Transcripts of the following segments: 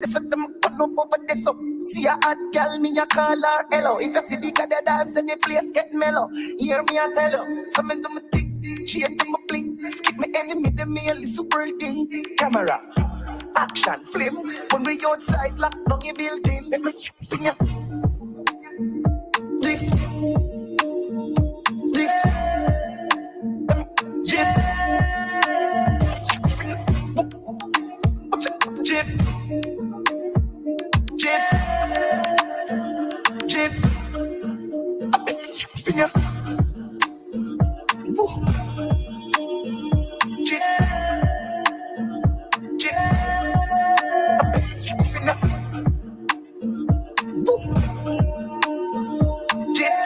This is them turn up over this up. See a hot girl, me a call her hello. If you see the guy dance and the place get mellow, hear me I tell you. Something to me think, change to me blink. Skip me enemy, them me a little breathing. Camera, action, flame. When we outside, lock down your building. Let me spin ya. Drift, drift, drift, drift. Jeff, bring up. Jeff, bring up. Jeff,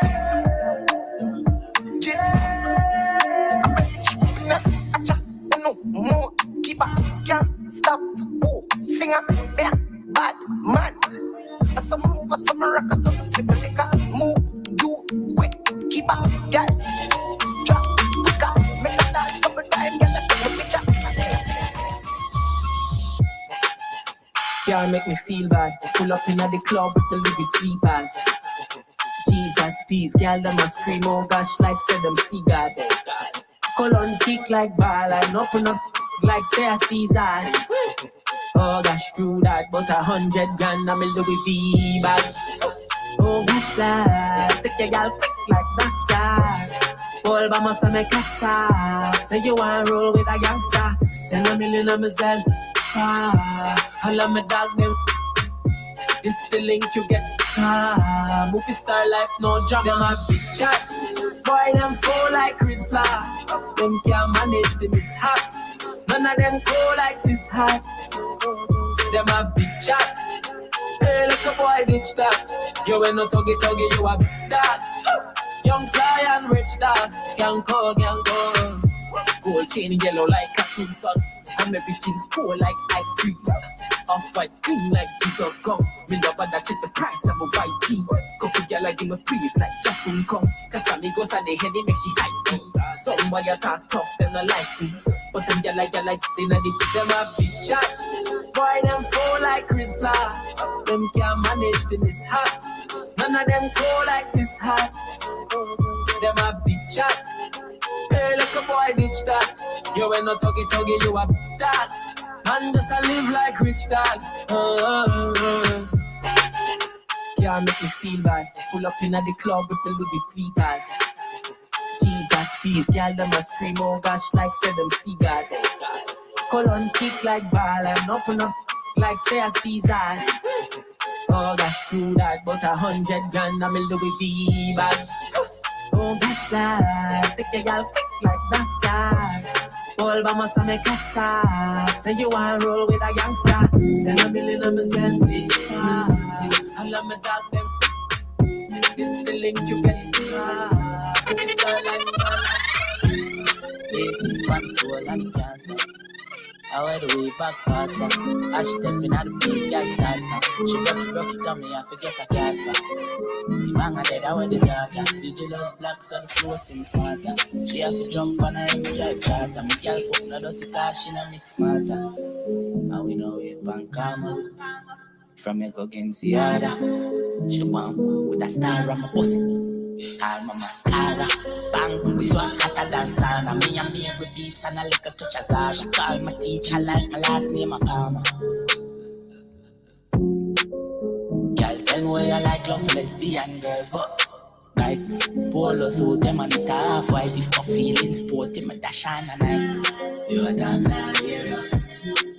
bring up. Acha, no more. Keep up, can't stop. Oh, singer, yeah, bad man. Some move, some rock, some simulika. Move, do, quick, keep up, girl. Drop, pick up, make a dance, couple time, girl, take a picture. Can't make me feel bad. Pull up in the club with the Louis sleepers. Jesus, peace, girl, them a scream, oh gosh, like say them see God. Colon kick like ball, and open up like say a Caesars. Oh gosh, true that, but 100 grand I'm a Louis V bag. Oh gosh, lad, take your gal quick like NASCAR. All by myself make a saw. Say you want roll with a gangster. Send $1 million on myself. I love my dog them. This the link you get. Movie star life, no job. Them a big chat. Boy, them full like Crystal. Them can't manage the mishap. None of them cool like this hat. Them have big chat. Hey, look a boy ditch that. You ain't no tuggy, you a big dog. Young fly and rich dog. Can't go. Gold chain yellow like cartoon sun. And everything's cool like ice cream. Off-white green like Jesus come. Me love that check the price of a white tea. Couple gyal give me praise like just soon come. Cause amigos are the head, they make she hype me. Some boy you talk tough, them not like me. But them gyal like they not the them a big chat. Boy them full like Crystal. Them can't manage the mishap. None of them cool like this hat. Them a big chat. Hey, look a boy ditch that. You ain't no tuggy, you a big dog. And just a live like rich dog. Can't make me feel bad. Pull up in the club with the Louis sleepers. Jesus, peace, girl, them a scream, oh gosh, like say them see God. Colon kick like ball and open up like say a Caesars. Oh gosh, true that, but 100 grand I'm a Louis V bag. Oh gosh, lad, take your gal quick like NASCAR. All by myself make a saw. Say you want roll with a gangster. Send $1 million on myself. I love my dog them. This the link you get. It's the life. Yes, it's fun to all and it can't stop. I went away back past that. I she stepping out the place, girl starts now. She broke it on me, I forget a gas now. The bang her dead, I wear the charger. Did you love blacks on the floor, sing smarter. She has to jump on her in the drive charter. My girl fuck no dirty car, she no mix smarter. And we know it, bank karma. From your go against the other. She want with a star on my pussy. Call my mascara. Bang, we swap hotter than sauna. Me and me every beats and a little touch of Zara. She call my teacher like my last name a Palmer. Girl, tell me where you like love lesbian girls, but like polo suit them and it half white. If my feelings sporty, my dash on a night. You a damn not hear ya.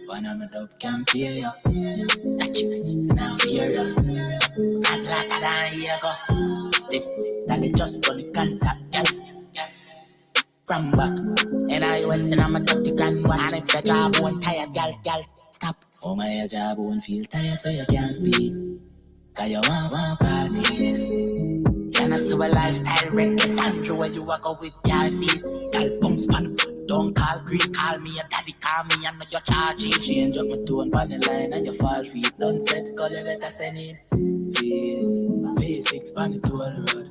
One of my dope can't hear ya. Touch you, now fear ya. As later than here go. Stiff, that they just run the contact, yes. From back, and I was in I'm a 30 grand one. And if your job won't tired, girl, stop. Oh my job won't feel tired, so you can't speak. Cause you want parties. Can I see a lifestyle reckless Andrew where you walk out with your seat? Girl, bumps pan, don't call Greek, call me a daddy, call me, I know you're charging. Change up my tone pan the line and you fall for it. Don't set skull, you better send him. V6 pan it to all road.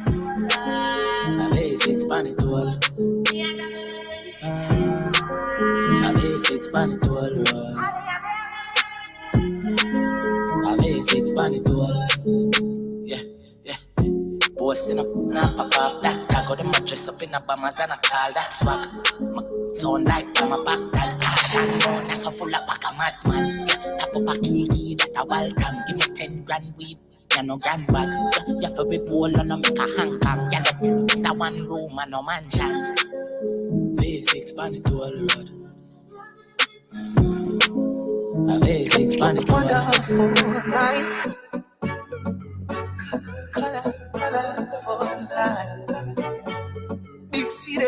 A V6 pan it to all. A V6 pan it to all road. pan it all. Yeah, yeah. Posting up, now pop off that tag. Got them a dress up in a bombers and a call that swag. Sound like I'm a back that cash and down. That's a full of pack a madman. Tap up a key that a welcome. Give me 10 grand weed. You no grand bag. You have to be bold and make a hang kang. It's a one room and no mansion. V6 pan it all road. A V6 pan it all. Wonderful night. Colorful lights. Big city.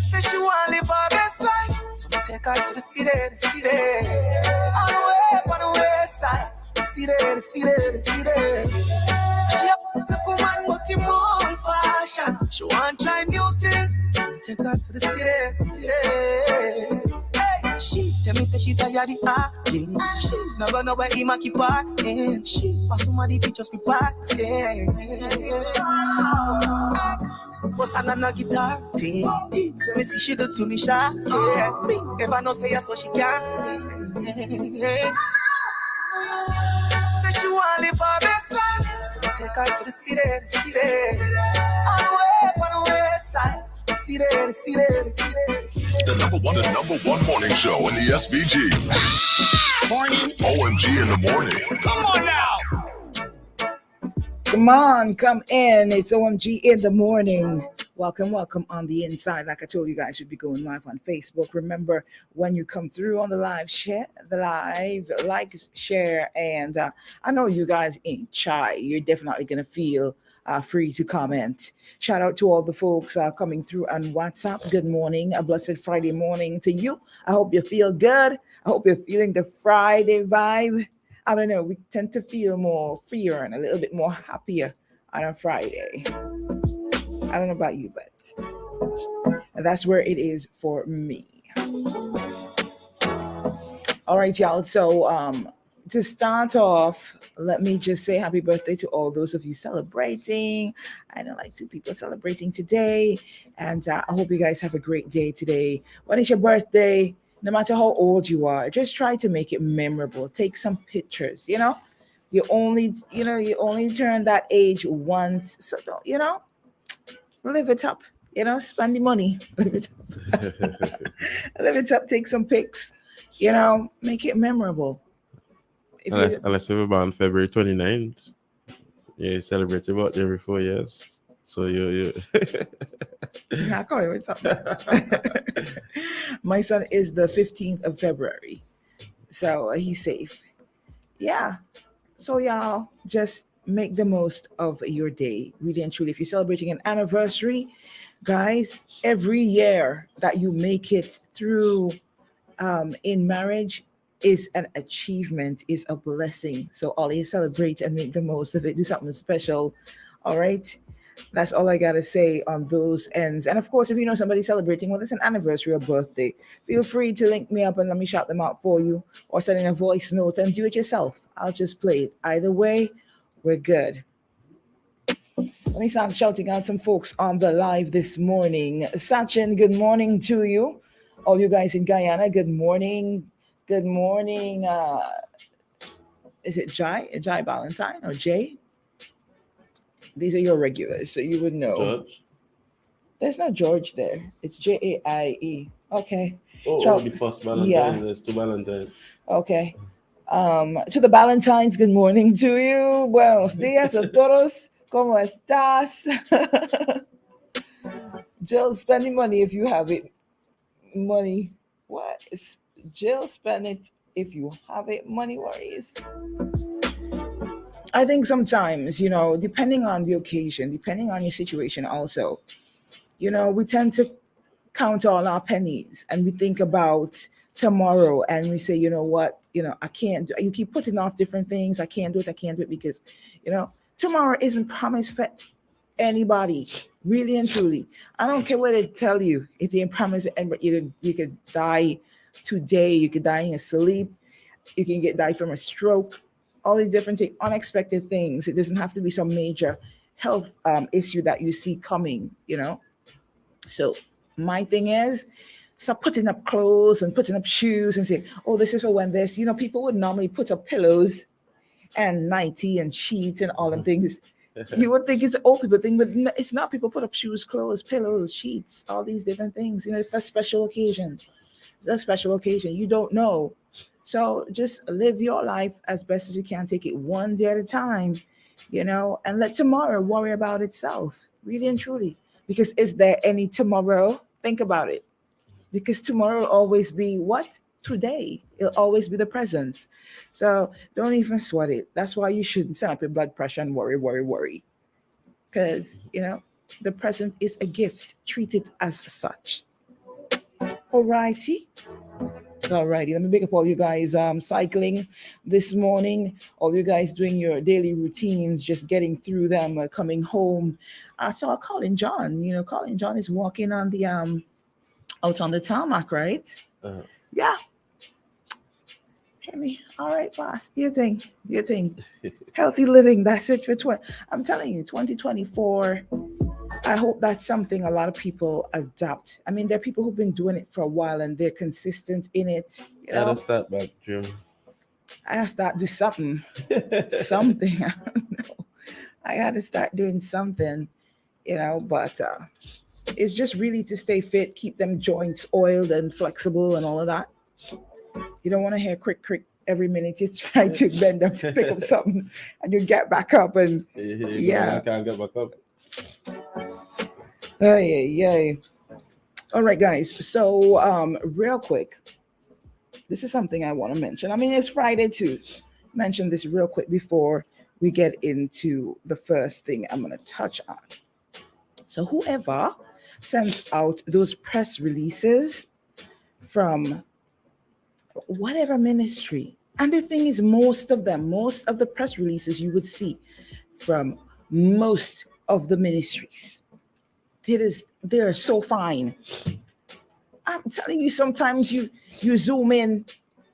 Say she wanna live her best life, so we take her to the city. All the way up on the west side. The city. She a look woman, but in more fashion. She want try new things, so we take her to the city. Hey, she tell me say she tired of acting. She never know where he might keep parking. She pass somebody fi just be practicing. What's another guitar thing? So me see she do to me shy. Yeah, me never know say yes so she can't sing. Say she wanna live her best life, so we take her to the city. All the way up on the west side. The city. The number one morning show in the SVG. Morning. OMG in the morning. Come on now. Come on, come in. It's OMG in the morning. Welcome on the inside. Like I told you guys, we'll be going live on Facebook. Remember, when you come through on the live, share the live, like, share, and I know you guys ain't shy. You're definitely gonna feel free to comment. Shout out to all the folks coming through on WhatsApp. Good morning, a blessed Friday morning to you. I hope you feel good. I hope you're feeling the Friday vibe. I don't know, we tend to feel more freer and a little bit more happier on a Friday. I don't know about you, but that's where it is for me. All right, y'all. So to start off, let me just say happy birthday to all those of you celebrating. I know like 2 people celebrating today. And I hope you guys have a great day today. When it's your birthday, no matter how old you are, just try to make it memorable. Take some pictures, You only turn that age once. So don't, live it up. Spend the money. Live it up. Live it up. Take some pics. Make it memorable. Unless you were born February 29th. Yeah, you celebrate your birthday every 4 years. So you I call you, what's up? My son is the 15th of February. So he's safe. Yeah. So y'all just make the most of your day. Really and truly. If you're celebrating an anniversary, guys, every year that you make it through in marriage is an achievement, is a blessing. So always celebrate and make the most of it. Do something special. All right. That's all I got to say on those ends. And of course, if you know somebody celebrating, whether it's an anniversary or birthday, feel free to link me up and let me shout them out for you, or send in a voice note and do it yourself. I'll just play it. Either way, we're good. Let me start shouting out some folks on the live this morning. Sachin, good morning to you. All you guys in Guyana, good morning. Good morning. Is it Jai Valentine or Jay? These are your regulars, so you would know. George? There's no George there. It's Jaie. Okay. The first Valentine. Yeah. There's 2 Valentines. Okay. To the Valentines, good morning to you. Buenos días a todos. ¿Cómo estás? Jill, spending money if you have it. Money. What? Jill, spend it if you have it. Money worries. I think sometimes, depending on the occasion, depending on your situation also, we tend to count all our pennies and we think about tomorrow and we say, you know what, I can't do, you keep putting off different things. I can't do it because, tomorrow isn't promised for anybody, really and truly. I don't care what they tell you. It ain't promised, but you could die today. You could die in your sleep. You can die from a stroke. All these different unexpected things. It doesn't have to be some major health issue that you see coming, So my thing is, stop putting up clothes and putting up shoes and say, oh, this is for when this. You know, people would normally put up pillows and nighty and sheets and all them things. You would think it's an old people thing, but it's not. People put up shoes, clothes, pillows, sheets, all these different things, you know, for special occasion. It's a special occasion. You don't know. So just live your life as best as you can. Take it one day at a time, you know, and let tomorrow worry about itself, really and truly. Because is there any tomorrow? Think about it. Because tomorrow will always be what? Today. It'll always be the present. So don't even sweat it. That's why you shouldn't send up your blood pressure and worry. Because, you know, the present is a gift. Treat it as such. Alrighty. Alrighty. Let me pick up all you guys cycling this morning. All you guys doing your daily routines, just getting through them, coming home. I saw Colin John. You know, Colin John is walking on the out on the tarmac, right? Yeah. Hear me. All right, boss. Do you think? Healthy living, that's it for 20. I'm telling you, 2024. I hope that's something a lot of people adopt. I mean, there are people who've been doing it for a while and they're consistent in it. You know, start back, Jim. I gotta start do something. Something. I don't know. I gotta start doing something, you know, but it's just really to stay fit, keep them joints oiled and flexible and all of that. You don't want to hear crick every minute you try to bend up to pick up something and you get back up and I can't get back up. Yeah. All right, guys. So real quick, this is something I want to mention. I mean, it's Friday too. Mention this real quick before we get into the first thing I'm going to touch on. So whoever sends out those press releases from whatever ministry, and the thing is, most of the press releases you would see from most of the ministries, they're so fine. I'm telling you, sometimes you zoom in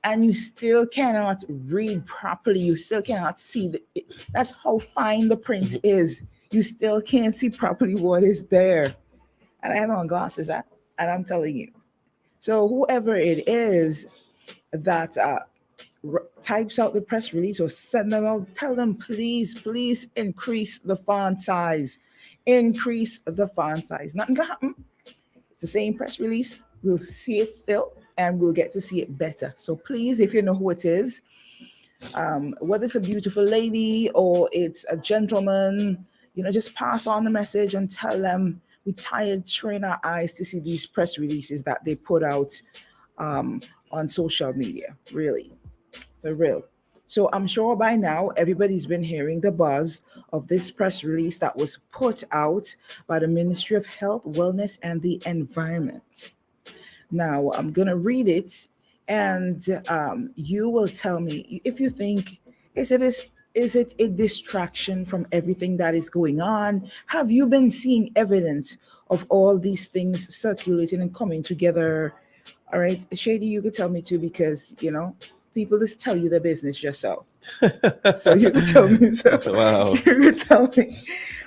and you still cannot read properly. You still cannot see that's how fine the print is. You still can't see properly what is there. And I have on glasses, and I'm telling you. So whoever it is that types out the press release or send them out, tell them, please increase the font size. Increase the font size. Nothing can happen. It's the same press release. We'll see it still, and we'll get to see it better. So please, if you know who it is, whether it's a beautiful lady or it's a gentleman, you know, just pass on the message and tell them we're tired, train our eyes to see these press releases that they put out on social media. Really, they're real. So I'm sure by now everybody's been hearing the buzz of this press release that was put out by the Ministry of Health, Wellness, and the Environment. Now I'm gonna read it, and you will tell me if you think is it a distraction from everything that is going on? Have you been seeing evidence of all these things circulating and coming together? All right, Shady, you could tell me too, because you know people just tell you their business just so. So you could tell me. So Wow. you could tell me.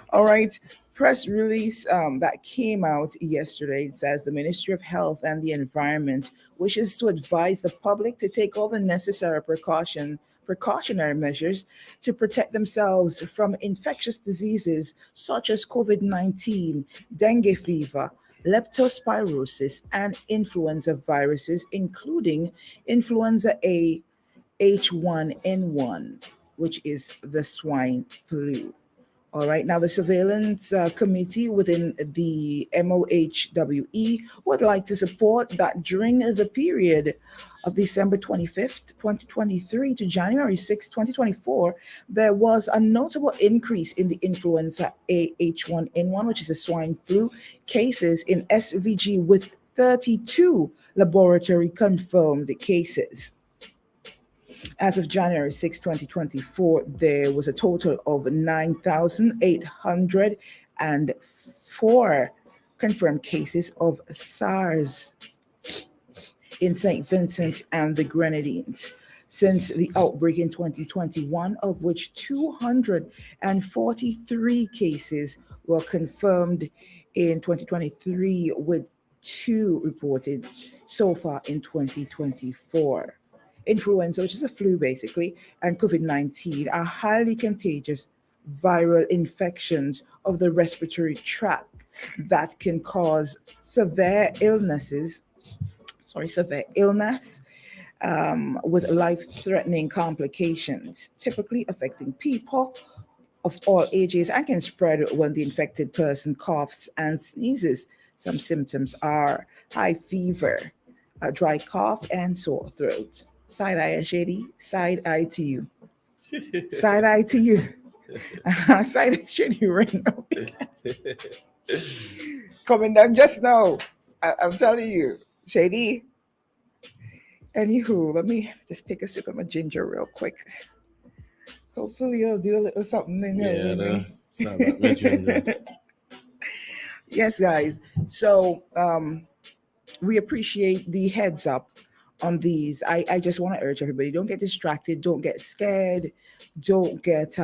All right. Press release that came out yesterday says the Ministry of Health and the Environment wishes to advise the public to take all the necessary precautionary measures to protect themselves from infectious diseases such as COVID-19, dengue fever, leptospirosis, and influenza viruses, including influenza A, H1N1, which is the swine flu. All right. Now, the surveillance committee within the MOHWE would like to support that during the period of December 25th, 2023 to January 6th, 2024, there was a notable increase in the influenza A H1N1, which is a swine flu, cases in SVG with 32 laboratory confirmed cases. As of January 6, 2024, there was a total of 9,804 confirmed cases of SARS in St. Vincent and the Grenadines since the outbreak in 2021, of which 243 cases were confirmed in 2023, with 2 reported so far in 2024. Influenza, which is a flu basically, and COVID-19 are highly contagious viral infections of the respiratory tract that can cause severe illness with life-threatening complications, typically affecting people of all ages and can spread when the infected person coughs and sneezes. Some symptoms are high fever, a dry cough, and sore throat. Side eye, Shady. Side eye to you. Side eye to you. Side eye, Shady, right now. Coming down just now. I'm telling you, Shady. Anywho, let me just take a sip of my ginger real quick. Hopefully, you'll do a little something in there. Yeah, with no, me. it's not that much ginger. Yes, guys. So we appreciate the heads up on these. I just want to urge everybody: don't get distracted, don't get scared, don't get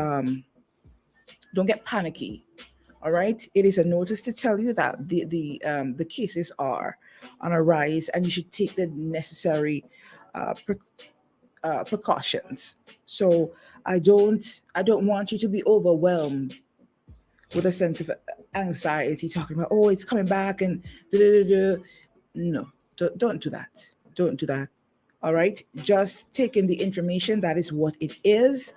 panicky. All right. It is a notice to tell you that the cases are on a rise, and you should take the necessary precautions. So I don't want you to be overwhelmed with a sense of anxiety, talking about, oh, it's coming back and da, da, da, da. No, don't do that. Don't do that. All right. Just take in the information. That is what it is.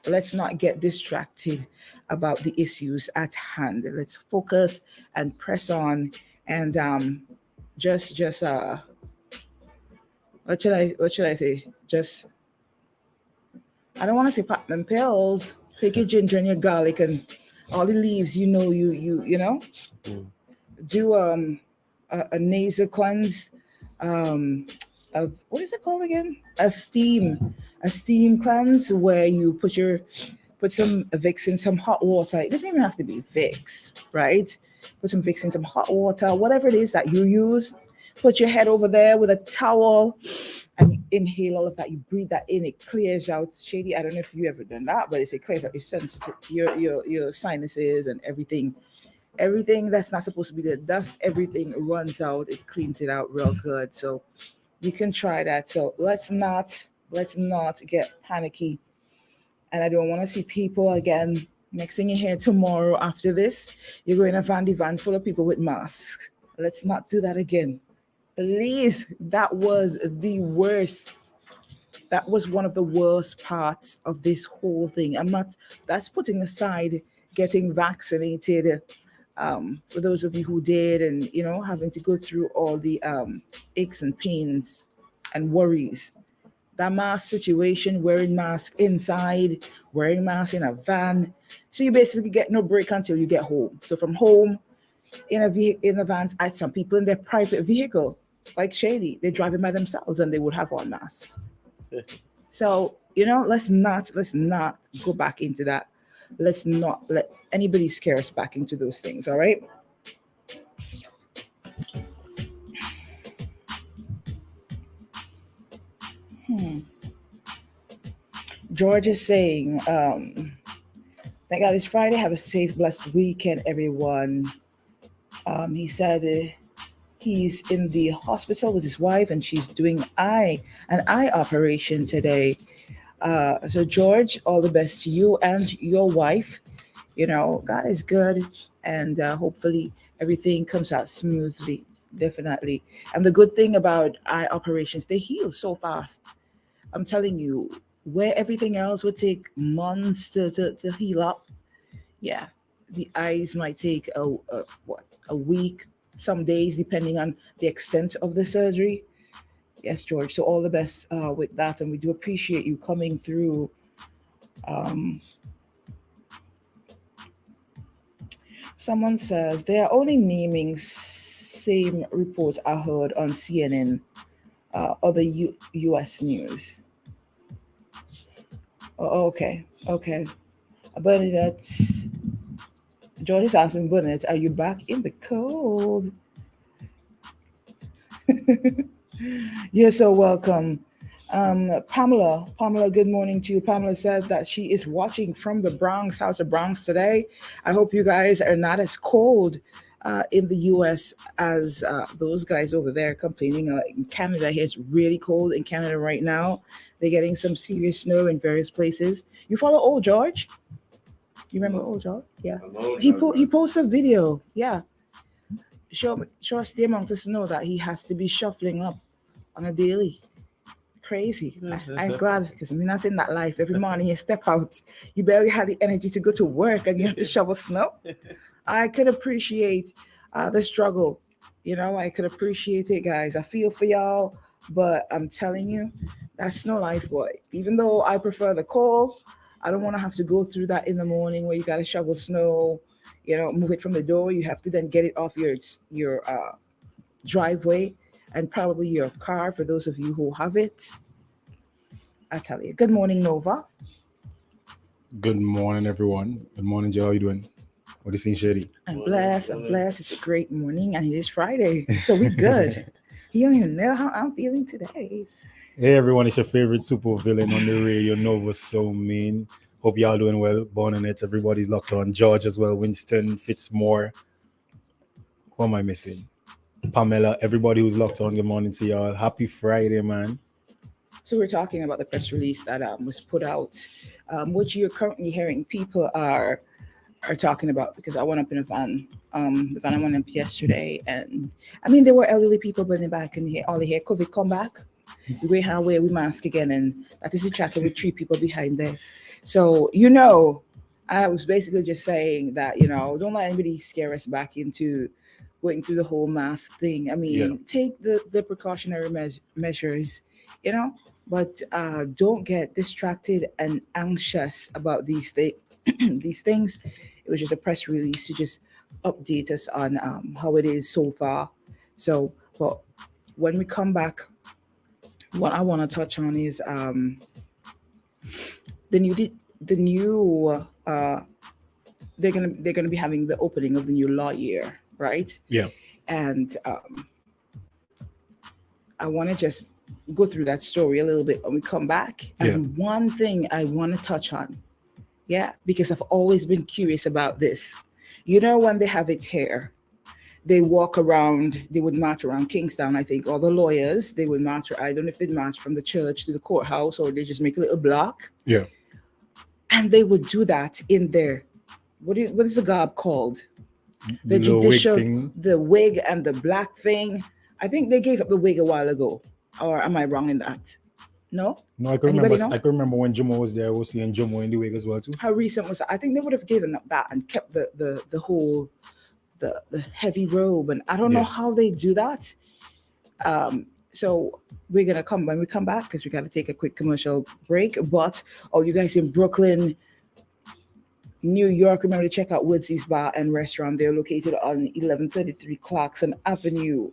Let's not get distracted about the issues at hand. Let's focus and press on and just what should I say? Just, I don't want to say pop them pills. Take your ginger and your garlic and all the leaves. You know. Do a nasal cleanse. Of what is it called again? A steam cleanse where you put some Vicks in some hot water. It doesn't even have to be Vicks, right? Put some Vicks in some hot water, whatever it is that you use. Put your head over there with a towel and you inhale all of that. You breathe that in, it clears out. Shady, I don't know if you ever done that, but it clears out your sensitive, your sinuses and everything. Everything that's not supposed to be there, dust, everything runs out. It cleans it out real good. So you can try that. So let's not get panicky. And I don't want to see people again. Next thing you hear tomorrow after this, you're going to find a van full of people with masks. Let's not do that again. Please, that was the worst. That was one of the worst parts of this whole thing. That's putting aside getting vaccinated. For those of you who did, and having to go through all the aches and pains and worries, that mask situation, wearing mask inside, wearing mask in a van, so you basically get no break until you get home. So from home, in a van, I had some people in their private vehicle, like Shady, they're driving by themselves and they would have on masks. So let's not go back into that. Let's not let anybody scare us back into those things, all right? George is saying, thank God it's Friday. Have a safe, blessed weekend, everyone. He said he's in the hospital with his wife and she's doing an eye operation today. So George, all the best to you and your wife. God is good, and hopefully everything comes out smoothly, definitely. And the good thing about eye operations, they heal so fast. I'm telling you, where everything else would take months to heal up, yeah, the eyes might take a week, some days, depending on the extent of the surgery. Yes, George. So all the best with that, and we do appreciate you coming through. Someone says they are only naming same report I heard on CNN or the U.S. news. Oh, okay. Bernadette, George is asking Bernadette, are you back in the cold? You're so welcome. Pamela, good morning to you. Pamela said that she is watching from the Bronx, House of Bronx today. I hope you guys are not as cold in the US as those guys over there complaining. In Canada, here it's really cold in Canada right now. They're getting some serious snow in various places. You follow Old George? You remember Old George? Yeah. He posts a video. Yeah. Show us the amount of snow that he has to be shuffling up on a daily. Crazy. I'm glad because I'm not in that life. Every morning you step out, you barely have the energy to go to work and you have to shovel snow. I could appreciate the struggle. I could appreciate it, guys. I feel for y'all, but I'm telling you, that's no life, boy. Even though I prefer the cold, I don't want to have to go through that in the morning where you got to shovel snow, move it from the door. You have to then get it off your driveway and probably your car for those of you who have it. I tell you. Good morning, Nova. Good morning, everyone. Good morning, Joe. How you doing? What is Shady? I'm blessed. It's a great morning, and it is Friday, so we're good. You don't even know how I'm feeling today. Hey, everyone. It's your favorite super villain on the radio, Nova So Mean. Hope y'all doing well. Born on it. Everybody's locked on. George as well. Winston, Fitzmore. Who am I missing? Pamela. Everybody who's locked on. Good morning to y'all. Happy Friday, man. So we're talking about the press release that was put out, which you're currently hearing people are talking about, because I went up in a van. The van I went up yesterday, and I mean there were elderly people in the back, and all they hear COVID come back. We have where we mask again, and that is the chatting with 3 people behind there. So I was basically just saying that don't let anybody scare us back into going through the whole mask thing. I mean, take the precautionary measures, but don't get distracted and anxious about these things. It was just a press release to just update us on how it is so far. So, but when we come back, what I want to touch on is they're gonna be having the opening of the new law year, right? Yeah. And I want to just go through that story a little bit when we come back. And one thing I want to touch on, because I've always been curious about this. When they have it here, they walk around, they would march around Kingstown, I think, all the lawyers, they would march, I don't know if they march from the church to the courthouse or they just make a little block. Yeah. And they would do that in their, what is the garb called? The little judicial, wig thing. the wig and the black thing. I think they gave up the wig a while ago. Or am I wrong in that? No? No, I can Anybody remember. know? I can remember when Jomo was there. I was seeing Jomo in the wig as well too. How recent was that? I think they would have given up that and kept the whole the heavy robe, and I don't know how they do that. So we're gonna come when we come back, because we got to take a quick commercial break. But all you guys in Brooklyn, New York, remember to check out Woodsy's Bar and Restaurant. They're located on 1133 Clarkson Avenue.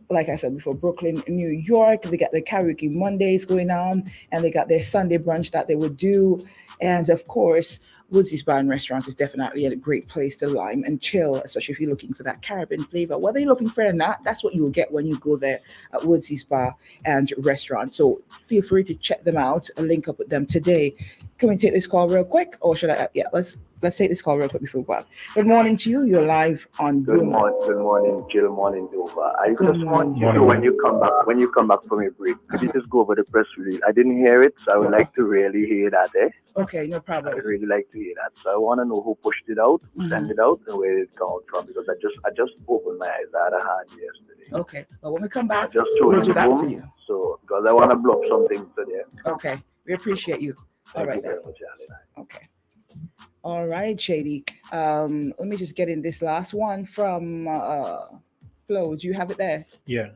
Like I said before, Brooklyn, New York. They got their karaoke Mondays going on, and they got their Sunday brunch that they would do. And of course, Woodsy's Bar and Restaurant is definitely a great place to lime and chill, especially if you're looking for that Caribbean flavor. Whether you're looking for it or not, that's what you will get when you go there at Woodsy's Bar and Restaurant. So feel free to check them out and link up with them today. Can we take this call real quick, or should I? Yeah, let's take this call real quick before we go out. Good morning to you. You're live on Boom. Good morning, Jill. Morning, Dover. I Good just want you morning. to, when you come back from your break, could you just go over the press release? I didn't hear it, so I would like to really hear that. Okay, no I problem. would really like to hear that. So I want to know who pushed it out, who sent it out, and where it came from, because I just opened my eyes. I had a hand yesterday. Okay, well, when we come I back, just we'll told do that for Boom, you. so because I want to blow up something today. Okay, we appreciate you. All Thank right you then. very much, Alan. Okay. All right, Shady. Let me just get in this last one from Flo. Do you have it there? Yeah.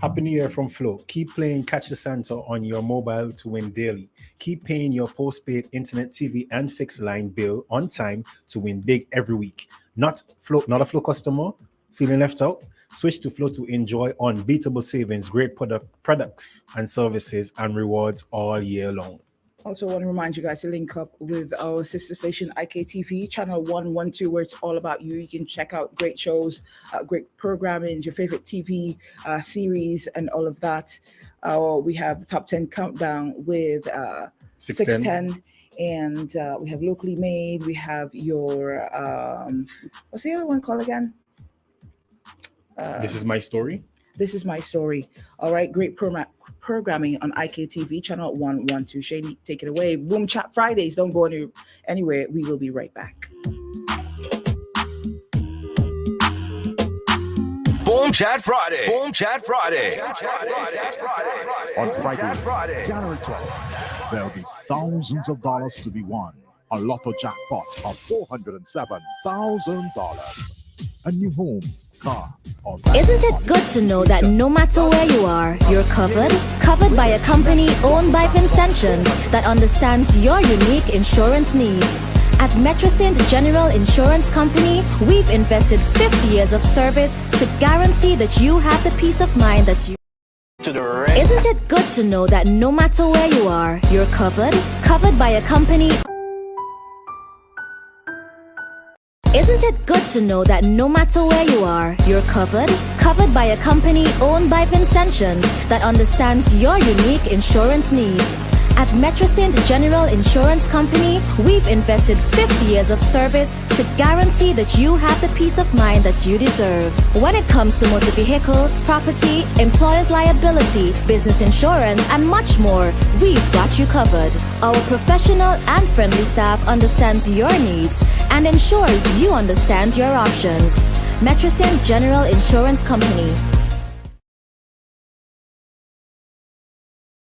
Happy New Year from Flo. Keep playing Catch the Santa on your mobile to win daily. Keep paying your postpaid internet, TV, and fixed line bill on time to win big every week. Not a Flo customer feeling left out? Switch to Flo to enjoy unbeatable savings, great products and services, and rewards all year long. Also want to remind you guys to link up with our sister station, IKTV, channel 112, where it's all about you. You can check out great shows, great programming, your favorite TV series, and all of that. We have the top 10 countdown with 610. And we have locally made. We have your what's the other one called again? This is my story. This is my story. All right, great programming on IKTV channel 112. Shady, take it away. Boom Chat Fridays. Don't go anywhere. We will be right back. Boom Chat Friday. Boom Chat Friday. On Friday, January 12th, there'll be thousands of dollars to be won. A lotto jackpot of $407,000. A new home, car, or van. Isn't it good to know that no matter where you are, you're covered? Covered by a company owned by Vincentions that understands your unique insurance needs. At Metrosint General Insurance Company, we've invested 50 years of service to guarantee that you have the peace of mind that you... Isn't it good to know that no matter where you are, you're covered? Covered by a company... Isn't it good to know that no matter where you are, you're covered? Covered by a company owned by Vincentions that understands your unique insurance needs. At Metrosint General Insurance Company, we've invested 50 years of service to guarantee that you have the peace of mind that you deserve. When it comes to motor vehicle, property, employer's liability, business insurance, and much more, we've got you covered. Our professional and friendly staff understands your needs and ensures you understand your options. Metrosint General Insurance Company.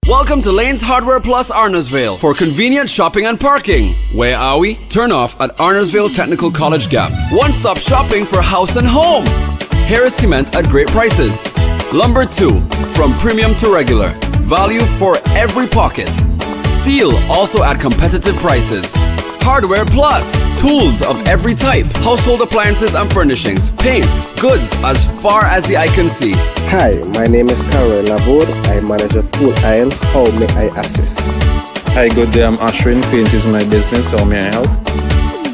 Welcome to Lane's Hardware Plus Arnoldsville for convenient shopping and parking. Where are we? Turn off at Arnoldsville Technical College Gap. One-stop shopping for house and home. Harris Cement at great prices. Lumber 2, from premium to regular. Value for every pocket. Steel also at competitive prices. Hardware Plus, tools of every type, household appliances and furnishings, paints, goods as far as the eye can see. Hi, my name is Carol Laborde. I manage a tool aisle. How may I assist? Hi, good day. I'm Ashwin. Paint is my business. How may I help?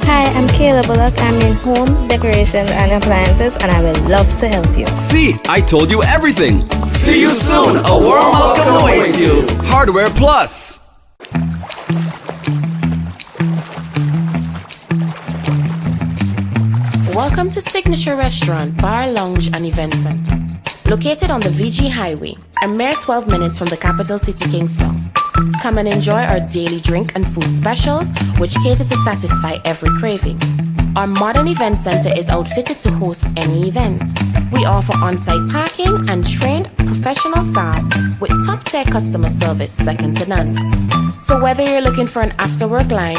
Hi, I'm Kayla Bullock. I'm in home decorations and appliances, and I would love to help you. See, I told you everything. See you soon. A warm welcome awaits you. Hardware Plus. Welcome to Signature Restaurant, Bar, Lounge, and Event Center. Located on the VG Highway, a mere 12 minutes from the capital city, Kingston. Come and enjoy our daily drink and food specials, which cater to satisfy every craving. Our modern event center is outfitted to host any event. We offer on-site parking and trained professional staff with top-tier customer service second to none. So whether you're looking for an after-work line,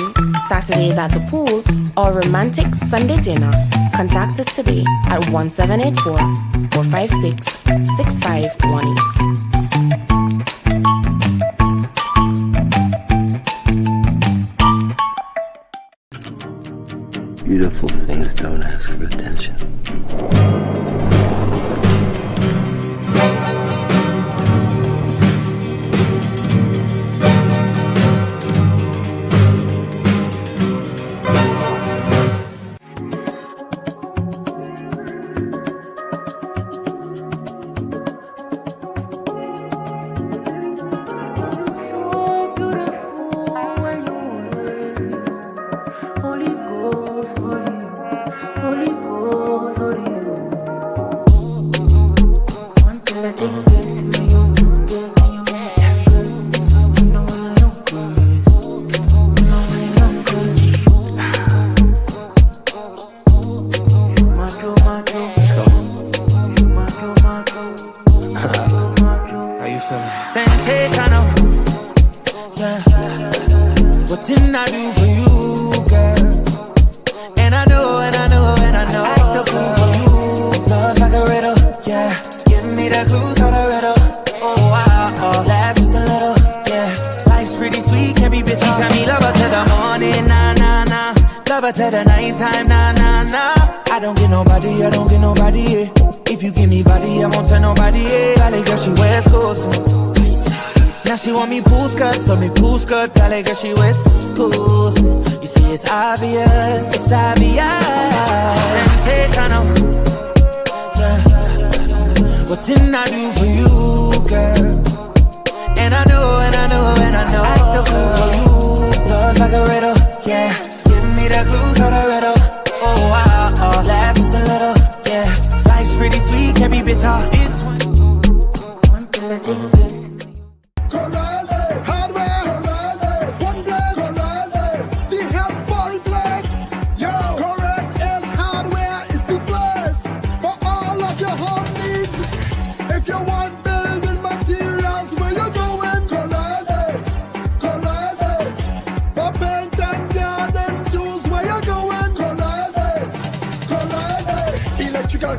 Saturdays at the pool, or romantic Sunday dinner, contact us today at 1784-456-6518. Beautiful things don't ask for attention. She West Coast. You see, it's obvious, sensational. Yeah. What didn't I do for you, girl? And I know, I still fall for you. Love like a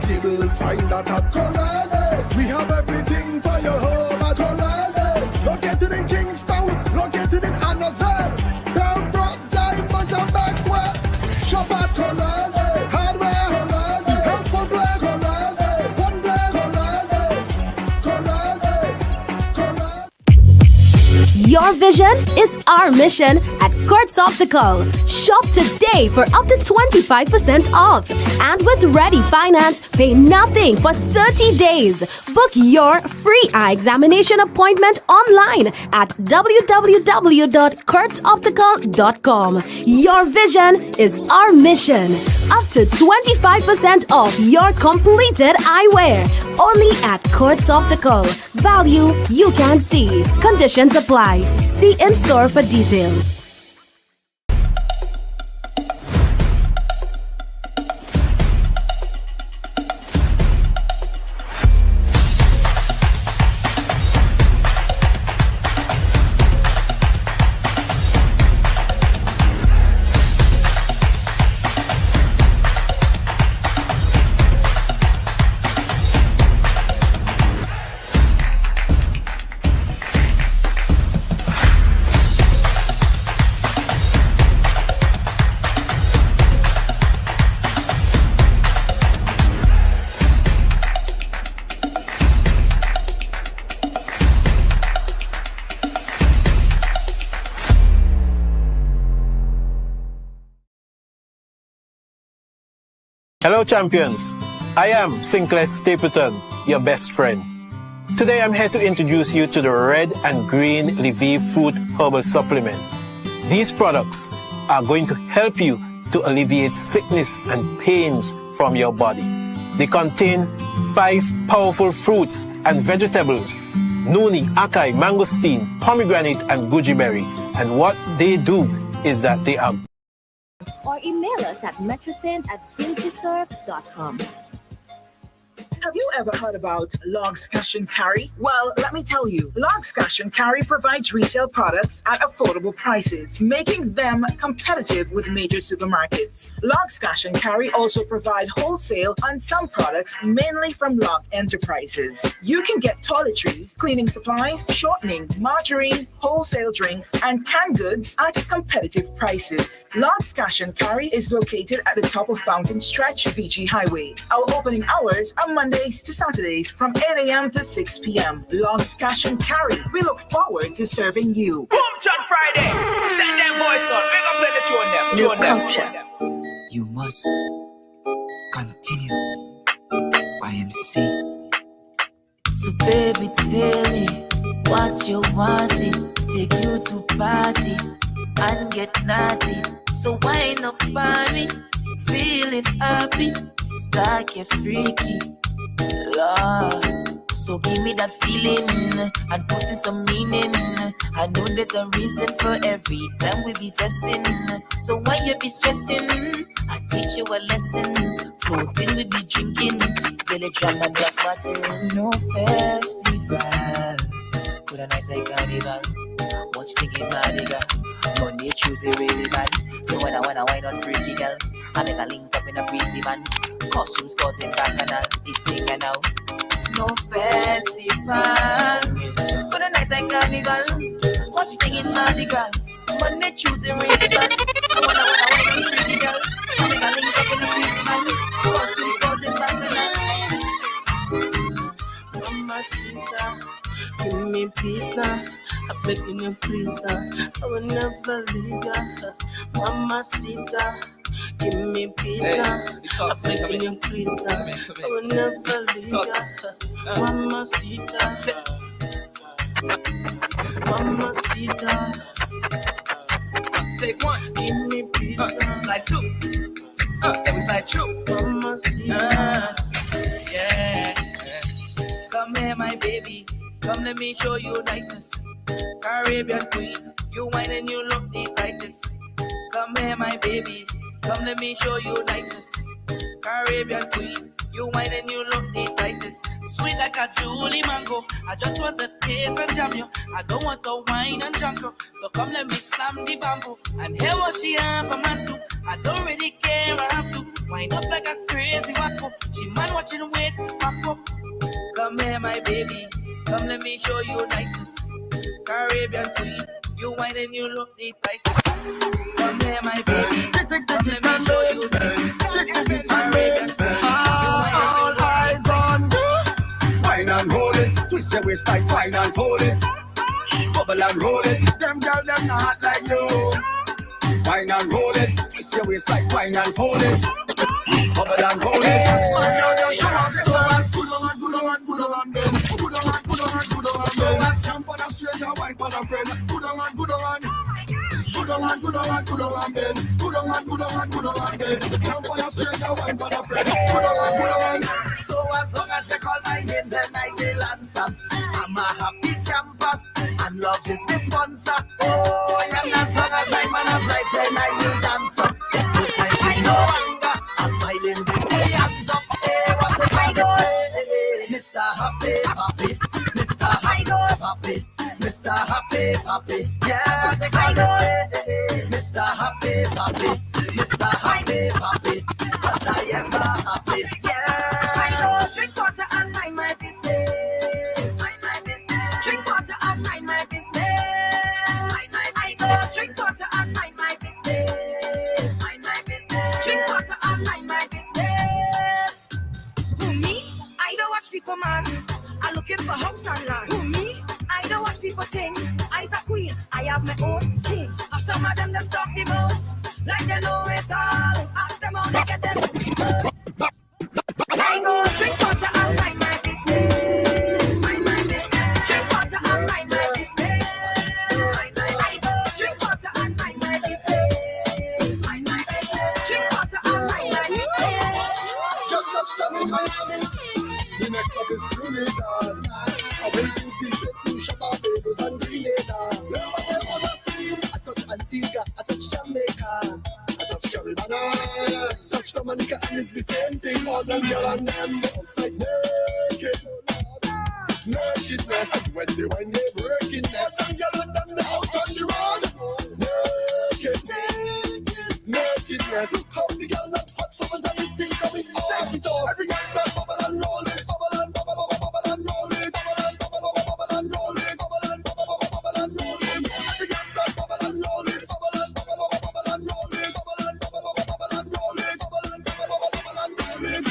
Cables, find that at Corazes. We have everything for your home at Corazes. Located in Kingston, located in Annisville. Pembroke, Diamonds and Backwell. Shop at Corazes. Hardware Corazes. Helpful Black Corazes. One Black Corazes. Your vision is our mission at Kurtz Optical. Shop today for up to 25% off. And with Ready Finance, pay nothing for 30 days. Book your free eye examination appointment online at www.kurtzoptical.com. Your vision is our mission. Up to 25% off your completed eyewear. Only at Kurtz Optical. Value you can see. Conditions apply. See in-store for details. Hello champions, I am Sinclair Stapleton, your best friend. Today I'm here to introduce you to the red and green Lviv fruit herbal supplements. These products are going to help you to alleviate sickness and pains from your body. They contain 5 powerful fruits and vegetables: noni, acai, mangosteen, pomegranate and goji berry. And what they do is that they are Or email us at metrosend@filtysurf.com. Have you ever heard about Logs Cash and Carry? Well, let me tell you, Logs Cash and Carry provides retail products at affordable prices, making them competitive with major supermarkets. Logs Cash and Carry also provide wholesale on some products, mainly from Log Enterprises. You can get toiletries, cleaning supplies, shortening, margarine, wholesale drinks, and canned goods at competitive prices. Logs Cash and Carry is located at the top of Fountain Stretch, VG Highway. Our opening hours are Mondays to Saturdays from 8 a.m. to 6 p.m. Logs Cash and Carry. We look forward to serving you. Boom Chat Friday. Send them voice note. We're gonna play the tune them. You must continue. YMC. So baby, tell me what you want. See, take you to parties and get naughty. So wind up on me, feeling happy, start get freaky. Lord, so give me that feeling and put in some meaning. I know there's a reason for every time we be sessing. So why you be stressing? I teach you a lesson. Floating we be drinking. Village and a black bottle. No festival. Put a nice like carnival. Much thinking Mardi Gras. Monday, Tuesday really bad. So when I wine on freaky girls, I make a link up in a pretty man. Costumes causing bacchanal, this thing and now. No festival. Put a nice like carnival. Watch thing in Mardi Gras. Monday, Tuesday really bad. So when I wine on freaky girls, I make a link up in a pretty man. Costumes causing bacchanal. Mamacita, give me peace now. I'm begging you please now. I will never leave ya. Mamacita, give me peace now. I'm begging you please now. I will never leave ya. Mamacita, Mamacita. Take one. Give me peace now. It's like two. It was like two. Mamacita. Yeah. Come here, my baby. Come let me show you niceness. Caribbean queen, you whine and you look the tightest. Come here, my baby. Come let me show you niceness. Caribbean queen, you whine and you look the tightest. Sweet like a Julie mango. I just want to taste and jam you. I don't want to wine and drunk you. So come let me slam the bamboo and hear what she have a man do. I don't really care, I have to wind up like a crazy wacko. She man watching wait, wacko. Come here, my baby. Come let me show you niceness. Caribbean queen, you whine and you look the tightest. Come here, my baby. Come let me show you niceness. Caribbean queen, all eyes on you. Wine and hold it. Twist your waist like wine and fold it. Bubble and roll it. Them girl, them not like you. Wine and roll it. Twist your waist like wine and fold it. Bubble and roll it. Show off your ass. Good on, good on, good on, good on, good on, good on. So let's jump on a stranger, wine for a friend. Good on, good on. Good on, good on, good on, Ben. Good on, good on, good on, Ben. Jump on a stranger, wine for a friend. Good on. So as long as they call my name, then I will answer. I'm a happy camper, and love is my sponsor. Oh, and as long as I'm man of life, then I will dance up. I find no anger, I'm smiling with my hands up. Hey, what the I do? Mr. Happy Happy, Mr. Happy Happy, Mr. Happy Happy. Yeah, the I do. Mr. Happy Happy, Mr. Happy Happy, 'cause I ever happy. Yeah, I know. Drink water and mind my business. Mind my business. Drink water and mind my business. I know. Drink water and mind my business. Mind my business. Drink water and mind my business. Who me? I don't watch people, man. I'm looking for house and land. Who me? I don't watch people things. I's a queen. I have my own king. Of some of them that talk the most, like they know it all. Ask them how they get them. I go drink water and mind my business. Mind my business. Drink water and mind my business. I go drink water and mind my business. Mind my business. Drink water and mind my business. Just touch in Miami. The next stop is Trinidad. I will use this to Shabba Bagels and Grenada. Wherever there was a scene, I touch Antigua, I touch Jamaica, I touch Carolina, touch Dominica, and it's the same thing. All them girl and them outside naked. It's nakedness when they wine they breaking that. All them girl and them out on the road. Naked, it's nakedness. How the girl and hot summers everything coming out. Take it off. Every girl start bubble and roll it. Bubble and bubble, bubble and roll it. Bubble and bubble, bubble and roll it. Bubble and bubble, bubble and roll it. Every girl start bubble and roll it. Bubble and bubble, bubble and roll it. Bubble and bubble, bubble and roll it. Bubble and bubble, bubble and roll it.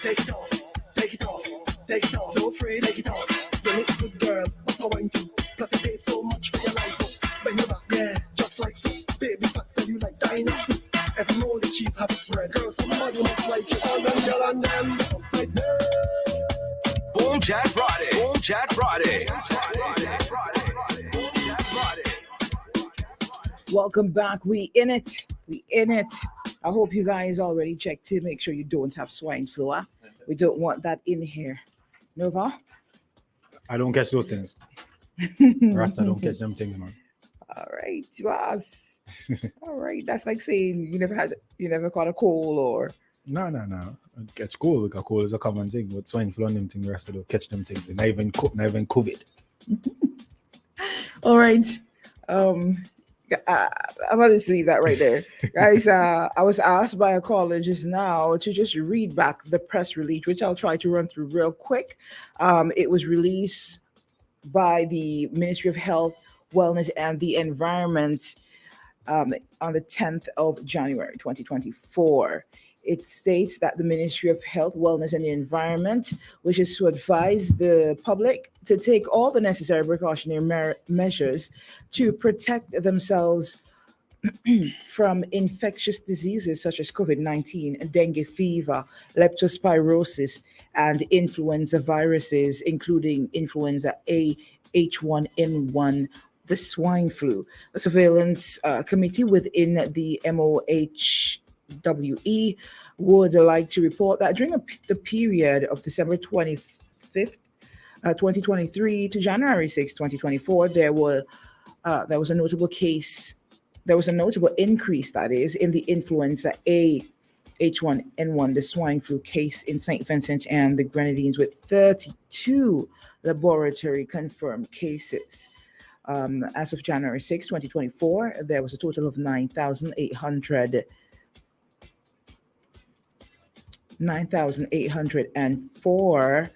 Take it off, take it off, take it off. Don't afraid, take it off. You look good, girl. What's I want to? Plus you paid so much for your life. Bend your back, yeah, just like so. Baby fat say you like dynamite. Every moldy cheese have it bread. Girl, somebody must like it. All them girl and them outside there. Boom Chat Friday. Boom Chat Friday. Welcome back. We in it. We in it. I hope you guys already checked to make sure you don't have swine flu. Huh? We don't want that in here. Nova? I don't catch those things. Rasta don't catch them things, man. All right, boss. All right. That's like saying you never caught a cold or No. Catch cold because cold is a common thing. But swine flu and them things, the rest of them catch them things. Not even COVID. all right. I'm gonna just leave that right there. Guys, I was asked by a caller just now to just read back the press release, which I'll try to run through real quick. It was released by the Ministry of Health, Wellness and the Environment on the 10th of January, 2024. It states that the Ministry of Health, Wellness and the Environment wishes to advise the public to take all the necessary precautionary measures to protect themselves from infectious diseases such as COVID-19, dengue fever, leptospirosis, and influenza viruses, including influenza A, H1N1, the swine flu. The surveillance committee within the MOHWE would like to report that during the period of December 25th 2023 to January 6, 2024, there was a notable case. There was a notable increase, that is, in the influenza A H1N1, the swine flu case in St. Vincent and the Grenadines, with 32 laboratory confirmed cases. As of January 6, 2024, there was a total of 9,804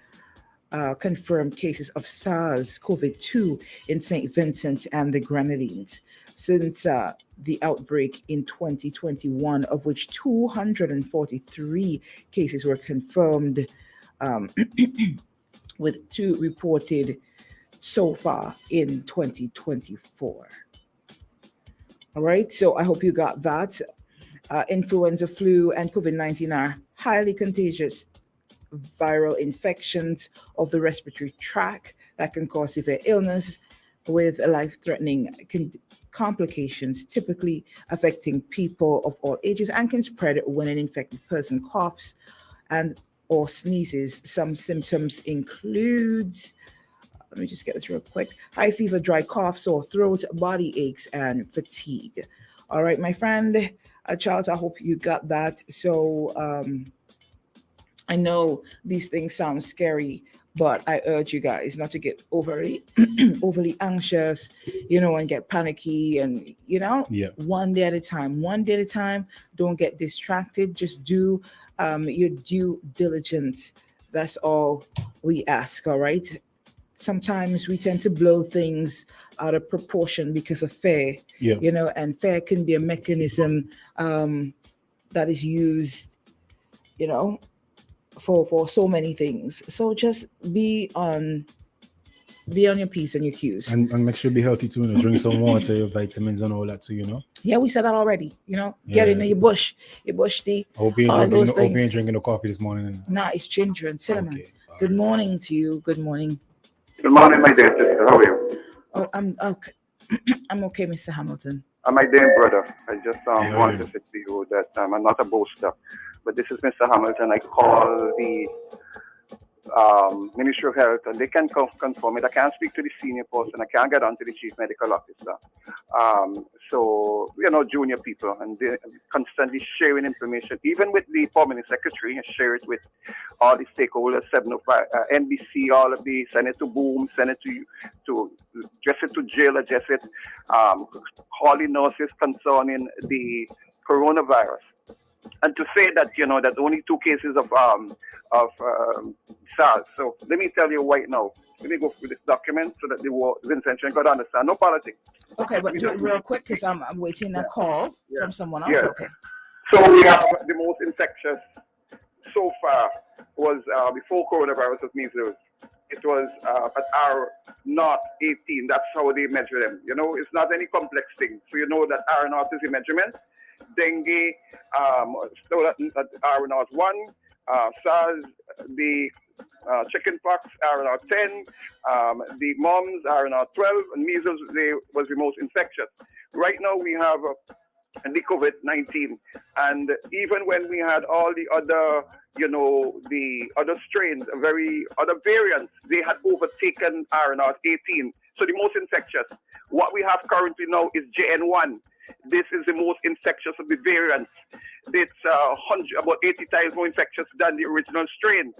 confirmed cases of SARS-CoV-2 in St. Vincent and the Grenadines since the outbreak in 2021, of which 243 cases were confirmed, with 2 reported so far in 2024. All right, so I hope you got that. Influenza, flu, and COVID-19 are highly contagious viral infections of the respiratory tract that can cause severe illness with life-threatening complications, typically affecting people of all ages, and can spread when an infected person coughs and or sneezes. Some symptoms include, let me just get this real quick, high fever, dry cough, sore throat, body aches, and fatigue. All right, my friend Charles, I hope you got that. So I know these things sound scary, but I urge you guys not to get overly anxious, and get panicky, and one day at a time. Don't get distracted. Just do your due diligence. That's all we ask. All right. Sometimes we tend to blow things out of proportion because of fear, and fear can be a mechanism that is used, for so many things. So just be on your P's and your Q's. And make sure you be healthy too, drink some water, your vitamins and all that too, Yeah, we said that already, Get in your bush tea, hope you ain't drinking no coffee this morning. Nah, it's ginger and cinnamon. Okay. Good morning to you. Good morning. Good morning, my dear sister. How are you? Oh, I'm okay. I'm okay, Mr. Hamilton. My dear brother, I just wanted to say to you that I'm not a boaster, but this is Mr. Hamilton. I call the Ministry of Health, and they can confirm it. I can't speak to the senior person. I can't get on to the chief medical officer. So we are not junior people, and they're constantly sharing information, even with the permanent secretary, and share it with all the stakeholders, 705, NBC, all of the, send it to Boom, send it to address it to jail, address it, calling nurses concerning the coronavirus. And to say that, that only 2 cases of SARS. So let me tell you right now. Let me go through this document so that the intention got to understand. No politics. Okay, but do it real quick because I'm waiting a call from someone else. Yeah. Okay. So we have the most infectious so far was before coronavirus was measles. It was at R018. That's how they measure them. It's not any complex thing. So that R0 is the measurement. Dengue, so that R0.1, SARS, the chickenpox, R0.10, the mumps, R0.12, and measles, was the most infectious. Right now we have the COVID-19, and even when we had all the other, the other strains, other variants, they had overtaken R0.18. So the most infectious. What we have currently now is JN1. This is the most infectious of the variants. It's about 80 times more infectious than the original strain.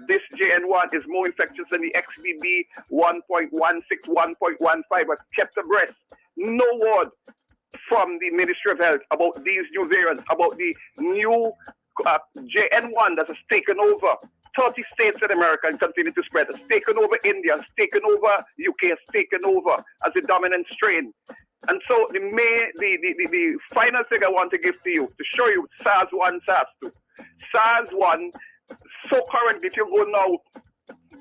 This JN1 is more infectious than the XBB 1.16, 1.15, but kept abreast. No word from the Ministry of Health about these new variants, about the new JN1 that has taken over 30 states in America and continue to spread. It's taken over India, it's taken over UK, it's taken over as the dominant strain. And so the final thing I want to give to you, to show you SARS-1, SARS-2. SARS-1, so currently, if you go now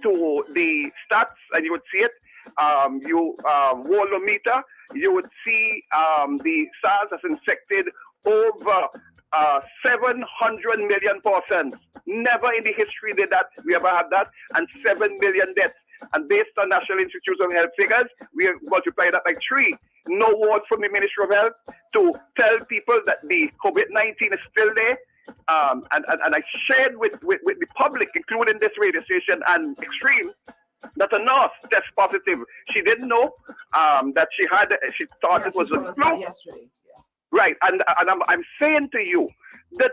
to the stats and you would see it, Wolometer, you would see the SARS has infected over 700 million persons. Never in the history did that we ever had that, and 7 million deaths. And based on National Institutes of Health figures, we have multiplied that by 3. No word from the Ministry of Health to tell people that the COVID-19 is still there. And I shared with the public, including this radio station and Extreme, that a nurse test positive. She didn't know that she thought it was a flu. Yesterday. Yeah. Right, and I'm saying to you that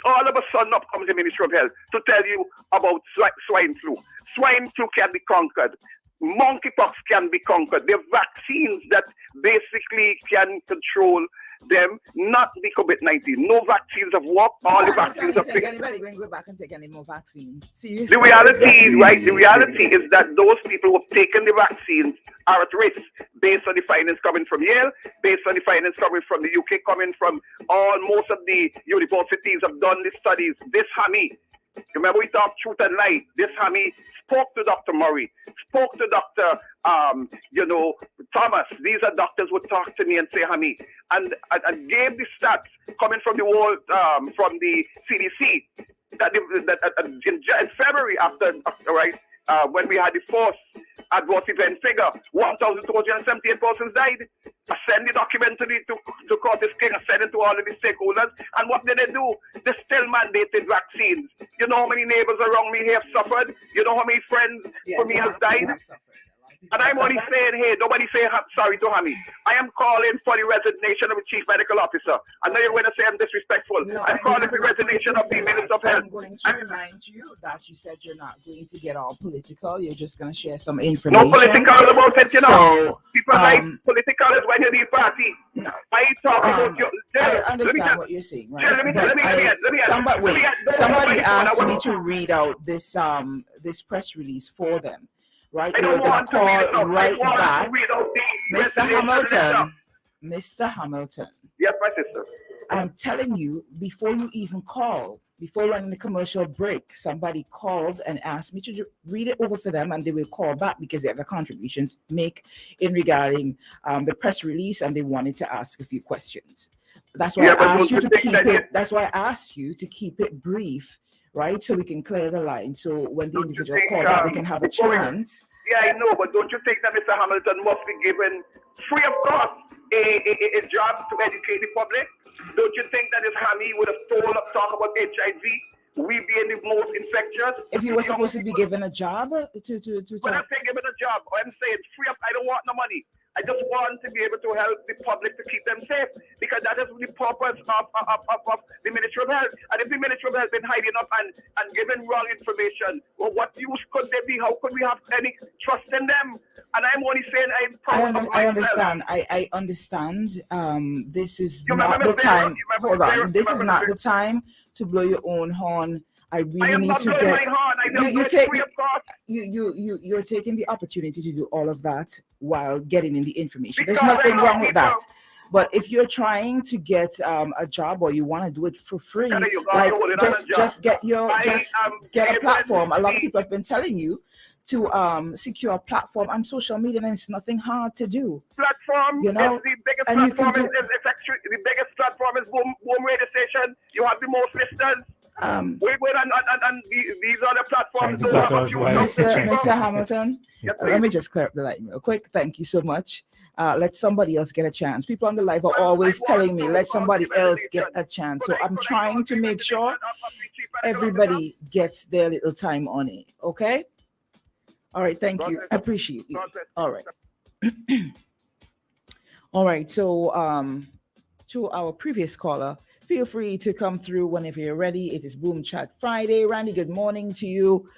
all of a sudden up comes the Ministry of Health to tell you about swine flu. Swine flu can be conquered. Monkeypox can be conquered. There are vaccines that basically can control them, not the COVID-19. No vaccines have worked. All the vaccines have failed. Anybody going to go back and take any more vaccines? Seriously? The reality is that those people who have taken the vaccines are at risk based on the findings coming from Yale, based on the findings coming from the UK, coming from most of the universities have done the studies. This Hammy, remember we talked truth and lie. This Hammy spoke to Dr. Murray, spoke to Dr. Thomas. These are doctors who talk to me and say Hammy, and gave the stats coming from the world, from the CDC, that in February when we had the first adverse event figure, 1,278 persons died. I send the document to Curtis King, I send it to all of the stakeholders, and what did they do? They still mandated vaccines. You know how many neighbors around me have suffered? You know how many friends for me have died? And I'm only saying, hey, nobody say sorry to Hammy. I am calling for the resignation of the chief medical officer. I know you're going to say I'm disrespectful. No, I'm calling for the resignation of the Minister of Health. I'm going to remind you that you said you're not going to get all political. You're just going to share some information. No political about it, you know. So, people like political is when you need party. No. I talk about you. I understand what you're saying, right? Somebody asked me to read out this press release for them. Right, they were going to call right back. Mr. Hamilton. Yes, my sister. I'm telling you, before you even call, before we went in the commercial break, somebody called and asked me to read it over for them, and they will call back because they have a contribution to make in regarding the press release, and they wanted to ask a few questions. That's why I asked you to keep it. That's why I asked you to keep it brief. Right, so we can clear the line. So when the individual call back, they can have a chance. Yeah, I know, but don't you think that Mr. Hamilton must be given free of cost a job to educate the public? Don't you think that if Hammy would have talk about HIV, we being the most infectious? If you were supposed to be given a job to When I say given a job, I'm saying free of. I don't want no money. I just want to be able to help the public to keep them safe, because that is the purpose of the Ministry of Health. And if the Ministry of Health been hiding up and giving wrong information, well, what use could they be? How could we have any trust in them? And I'm only saying I'm proud of I understand. I understand. This is not the time. Hold on. This is not the time to blow your own horn. I really need to get. You're taking the opportunity to do all of that while getting in the information. There's nothing wrong with that. But if you're trying to get a job or you want to do it for free, like just get a platform. A lot of people have been telling you to secure a platform on social media, and it's nothing hard to do. Platform, you know, is the biggest platform is actually the biggest platform is Boom Radio Station. You have the most listeners. And these are the platforms. Mr. Hamilton, let me just clear up the line real quick. Thank you so much. Let somebody else get a chance. People on the live are always telling me, let somebody else get a chance. So I'm trying to make sure everybody gets their little time on it. Okay? All right. Thank you. I appreciate you. All right. All right. So to our previous caller, feel free to come through whenever you're ready. It is Boom Chat Friday. Randy, good morning to you.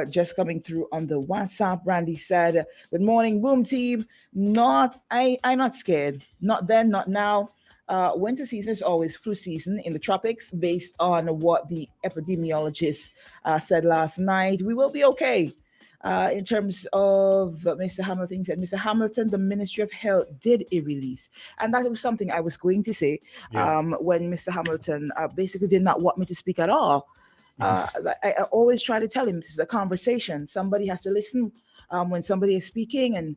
Just coming through on the WhatsApp. Randy said, good morning, Boom team. I'm not scared. Not then, not now. Winter season is always flu season in the tropics. Based on what the epidemiologist said last night, we will be okay. In terms of Mr. Hamilton, said Mr. Hamilton, the Ministry of Health did a release, and that was something I was going to say when Mr. Hamilton basically did not want me to speak at all. I always try to tell him this is a conversation. Somebody has to listen when somebody is speaking, and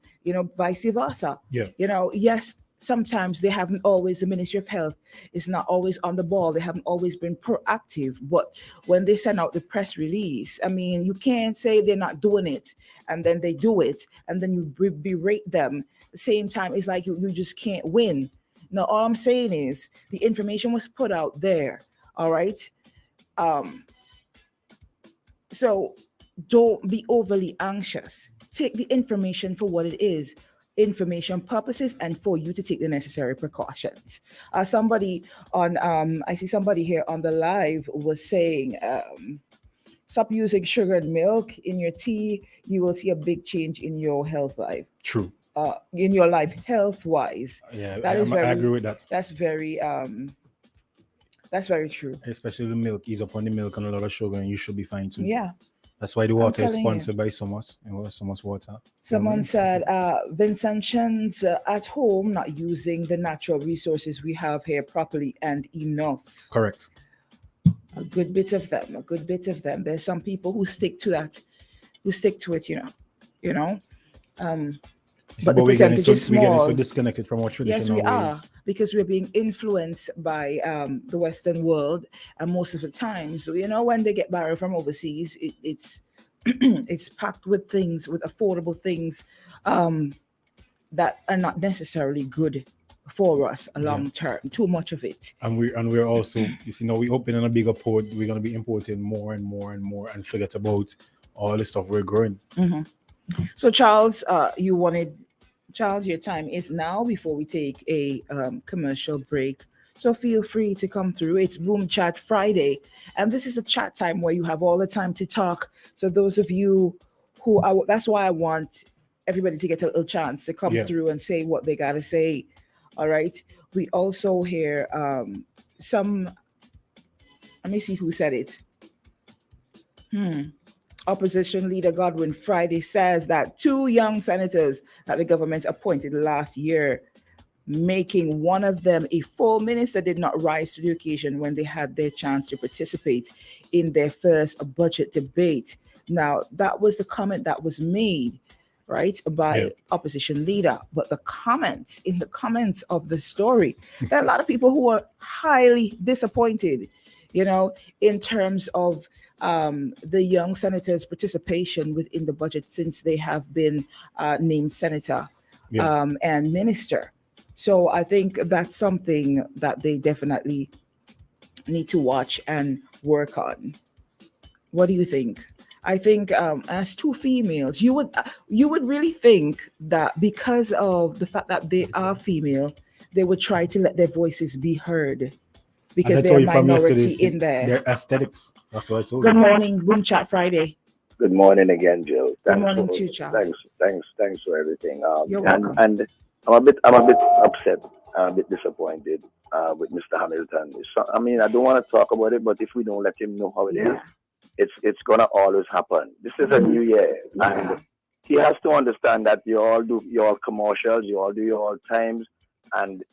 vice versa. Yes. Sometimes they haven't always, the Ministry of Health is not always on the ball. They haven't always been proactive. But when they send out the press release, I mean, you can't say they're not doing it and then they do it and then you berate them. At the same time, it's like you just can't win. Now, all I'm saying is the information was put out there. All right. So don't be overly anxious. Take the information for what it is, information purposes, and for you to take the necessary precautions. Somebody on, I see somebody here on the live was saying, stop using sugared milk in your tea. You will see a big change in your health life. True. In your life, health wise. Yeah, I agree with that. That's very true. Especially the milk. Ease up on the milk and a lot of sugar, and you should be fine too. Yeah. That's why the water is telling you. sponsored by Somos. And Somos water. Someone said, Vincentians at home not using the natural resources we have here properly and enough. Correct. A good bit of them. There's some people who stick to that, who stick to it, you know. But the percentage is small. We're getting so disconnected from our traditional Yes, we ways. are, because we're being influenced by the Western world, and most of the time, so when they get barrel from overseas, it's it's packed with things, with affordable things that are not necessarily good for us long term. Too much of it. And we're also, we open in a bigger port. We're going to be importing more and more and more, and forget about all the stuff we're growing. Mm-hmm. So Charles, Charles, your time is now before we take a commercial break. So feel free to come through. It's Boom Chat Friday, and this is a chat time where you have all the time to talk. So those of you that's why I want everybody to get a little chance to come through and say what they got to say. All right. We also hear let me see who said it. Opposition leader Godwin Friday says that 2 young senators that the government appointed last year, making one of them a full minister, did not rise to the occasion when they had their chance to participate in their first budget debate. Now, that was the comment that was made, right, by opposition leader. But in the comments of the story, there are a lot of people who are highly disappointed, in terms of the young senators' participation within the budget since they have been named senator and minister. So I think that's something that they definitely need to watch and work on. What do you think? I think as 2 females, you would really think that because of the fact that they are female, they would try to let their voices be heard, because they're a minority in there. Their aesthetics. That's what I told you. Good you. morning, Boom Chat Friday. Good morning again, Jill. Good morning to you, Charles. Thanks for everything. You're welcome. And I'm a bit upset, a bit disappointed with Mr. Hamilton. I don't want to talk about it, but if we don't let him know how it is, it's gonna always happen. This is a new year, and he has to understand that you all do your commercials, you all do your times. And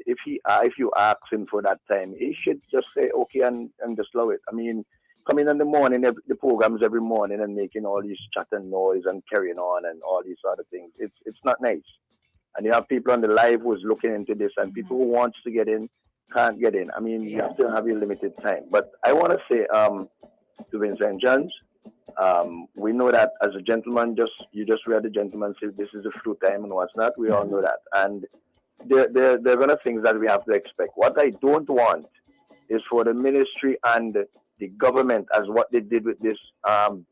if you ask him for that time, he should just say okay and just allow it. Coming in the morning, the programs every morning, and making all these chat and noise and carrying on and all these other things, it's not nice. And you have people on the live who's looking into this, and people who wants to get in can't get in. You have to have your limited time. But I want to say to Vincent Jones, we know that as a gentleman, you just read the gentleman say this is a flu time and what's not. We all know that, and there are going to things that we have to expect. What I don't want is for the ministry and the government, as what they did with this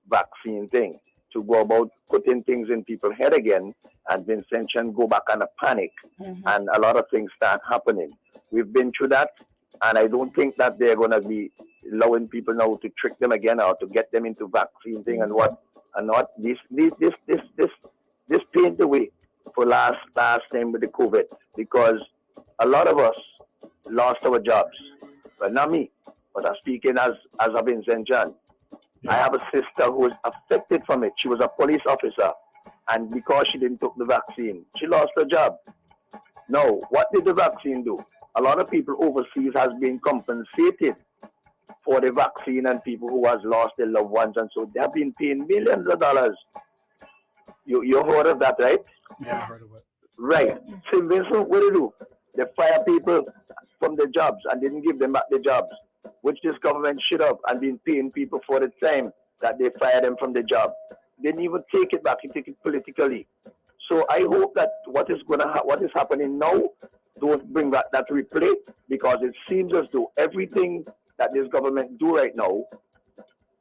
vaccine thing, to go about putting things in people's head again, and Vincent can go back on a panic, and a lot of things start happening. We've been through that, and I don't think that they're going to be allowing people now to trick them again or to get them into vaccine thing and what and not. This paved the way for last time with the COVID, because a lot of us lost our jobs. But not me, but I'm speaking as a Vincent John. I have a sister who was affected from it. She was a police officer, and because she didn't take the vaccine, she lost her job. Now, what did the vaccine do? A lot of people overseas has been compensated for the vaccine, and people who has lost their loved ones, and so they have been paying millions of dollars. You heard of that, right? Yeah, I heard of it. Right. So Vincent, what do? They fire people from their jobs and didn't give them back their jobs, which this government should have, and been paying people for the time that they fired them from the job. They didn't even take it back, they take it politically. So I hope that what is happening now don't bring back that replay, because it seems as though everything that this government do right now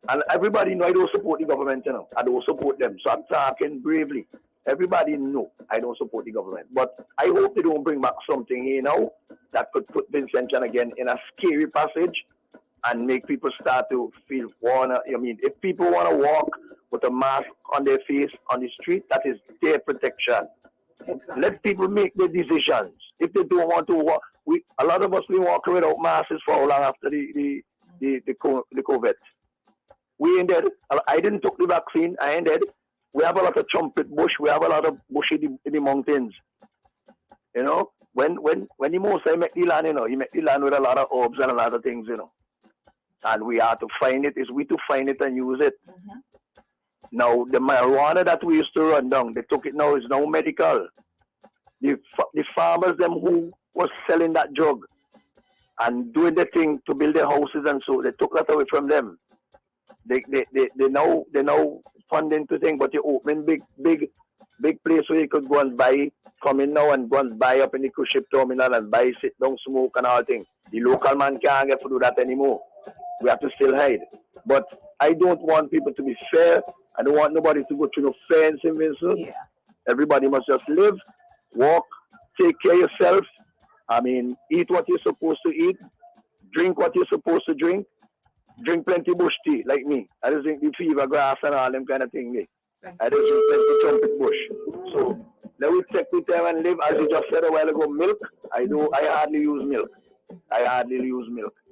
And everybody know I don't support the government, you know. I don't support them. So I'm talking bravely. Everybody know I don't support the government. But I hope they don't bring back something here now that could put Vincent Chan again in a scary passage and make people start to feel if people want to walk with a mask on their face on the street, that is their protection. Exactly. Let people make their decisions. If they don't want to walk, a lot of us we walk without masks for how long after the COVID. We ain't dead. I didn't take the vaccine. I ain't dead. We have a lot of trumpet bush. We have a lot of bush in the mountains. You know, when the Mosai make the land, you know, he make the land with a lot of herbs and a lot of things, you know. And we have to find it. It's we to find it and use it. Mm-hmm. Now, the marijuana that we used to run down, they took it now, is now medical. The farmers, them who was selling that drug and doing the thing to build their houses and so, they took that away from them. They now funding to thing, but you open big place where you could go and buy, come in now and go and buy up in the cruise ship terminal and buy, sit down, smoke and all things. The local man can't get to do that anymore. We have to still hide. But I don't want people to be fair. I don't want nobody to go through no fence in Vincent. Yeah. Everybody must just live, walk, take care of yourself. I mean, eat what you're supposed to eat, drink what you're supposed to drink, drink plenty bush tea, like me. I just drink the fever grass and all them kind of thing. I just drink plenty trumpet bush. So let me check with them and live. As you just said a while ago, milk. I hardly use milk.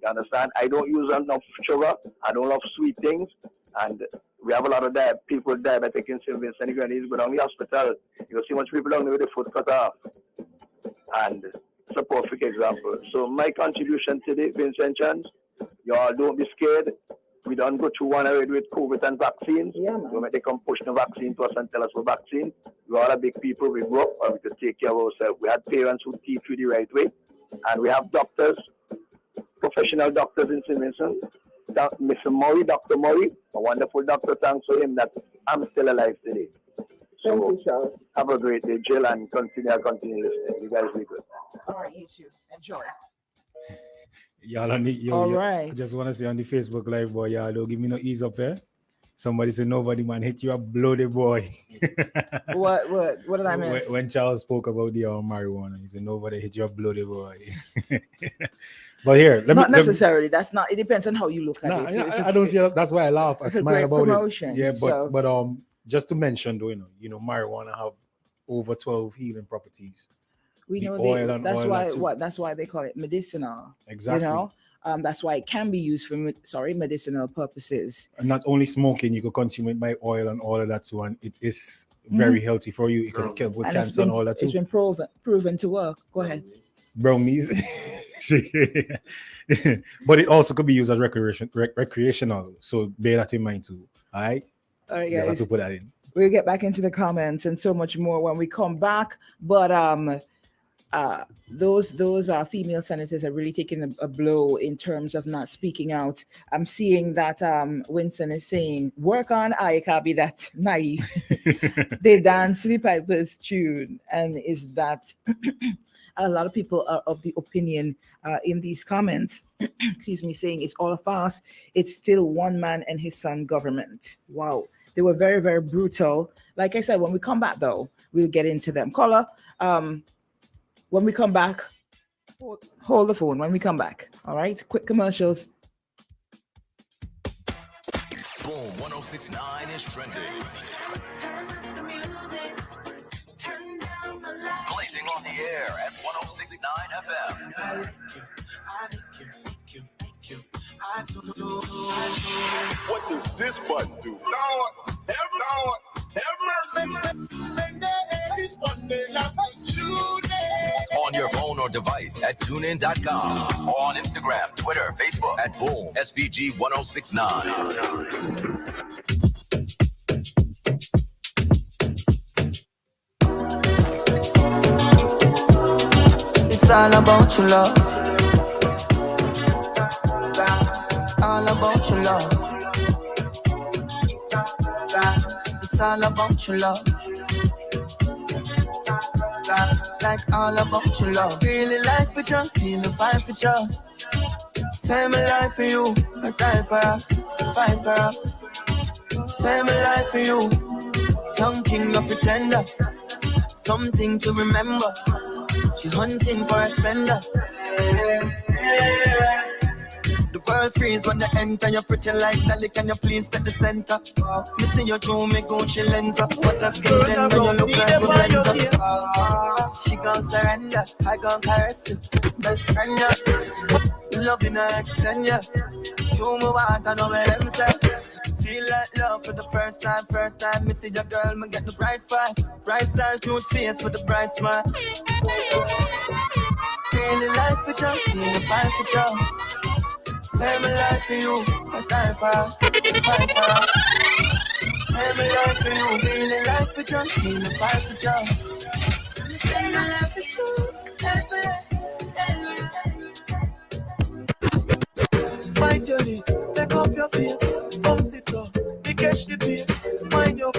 You understand? I don't use enough sugar. I don't love sweet things. And we have a lot of people with diabetic in St. Vincent. If you go down the hospital, you'll see much people down there with the foot cut off. And it's a perfect example. So my contribution today, Vincent Chan, y'all don't be scared. We don't go through one already with COVID and vaccines. Yeah, man. They come push the vaccine to us and tell us we're vaccine. We all are big people. We grow up and we could take care of ourselves. We had parents who teach you the right way. And we have doctors, professional doctors in St. Vincent. Mr. Murray, Dr. Murray, a wonderful doctor. Thanks to him that I'm still alive today. So thank you, Charles. Have a great day, Jill, and continue listening. You guys be good. All right, you too. Enjoy. Y'all right. I just want to say on the Facebook Live, boy, y'all don't give me no ease up here. Somebody said nobody man hit you up, blow the boy. What did I miss? When Charles spoke about the marijuana, he said nobody hit you up, blow the boy. But here, not necessarily. That's not. It depends on how you look at it. I don't see. That's why I laugh. I smile about promotion, it. Yeah, but just to mention, though, you know, marijuana have over 12 healing properties. We know that's why they call it medicinal. Exactly. You know, that's why it can be used for medicinal purposes. And not only smoking, you could consume it by oil and all of that too, and it is very healthy for you. It can help with cancer and all that too. It's been proven to work. Go ahead. Brownies. But it also could be used as recreational. So bear that in mind too. All right, guys. You have to put that in. We'll get back into the comments and so much more when we come back. But those female senators are really taking a blow in terms of not speaking out. I'm seeing that Winston is saying, work on I can't be that naive. They dance the Piper's tune. And is that a lot of people are of the opinion in these comments, saying it's all a farce. It's still one man and his son government. Wow. They were very, very brutal. Like I said, when we come back, though, we'll get into them. Caller, when we come back, hold the phone when we come back. All right? Quick commercials. Boom, 106.9 is trending. Blazing on the air at 106.9 FM. What does this button do? On your phone or device at tunein.com or on Instagram, Twitter, Facebook at Boom SVG 1069. It's all about your love. All about your love. It's all about your love. Like all about your love. Really like for just, feel the fight for just. Spend my life for you, I die for us. fight for us. Spare my life for you. Young king, no pretender. Something to remember. She hunting for a spender. The world freeze when you enter. You're pretty like Dolly. Can you please take the center? Missing your through me Gucci lens up. What a skin then when you look like good lens up. She gon' surrender. I gon' caress you. Best friend, yeah. Loving her extend, yeah. You move out and over them say. Feel like love for the first time. Me see your girl, me get the bright vibe. Bright style, cute face with the bright smile. Really like for just, really fight for just. Spare my life for you, I die fast, fight fast. Spare my life for you, really like for just, really fight for just. Spare my life for you, life for my dirty, make up your face, come sit up, they catch the pace. Mind your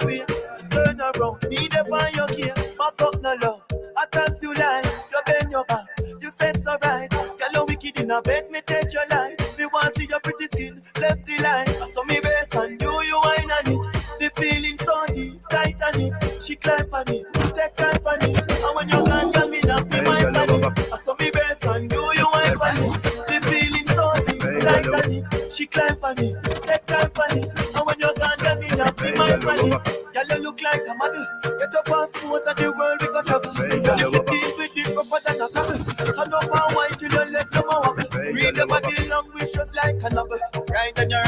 pace, turn around, need up on your case, back up no love. I toss you line, you bend your back, you said so right. Girl, you wicked in a bed, me take your life. Me want see your pretty skin, left the line. I saw me best and you wine on it. The feeling so deep, tight on it. She climb on it, take time on it. And when you can't tell me that, me mind on it. I saw me best and you wine on it. The feeling so deep, tight on it. She climb on it, take time on it. And when you can't tell me that, me mind on it. Girl, you look like a model. Get your passport of the world, we can travel. Girl, you deal with it proper than a couple. Turn up and wine till you let them wobble. Read the body language just like a novel. Ride and you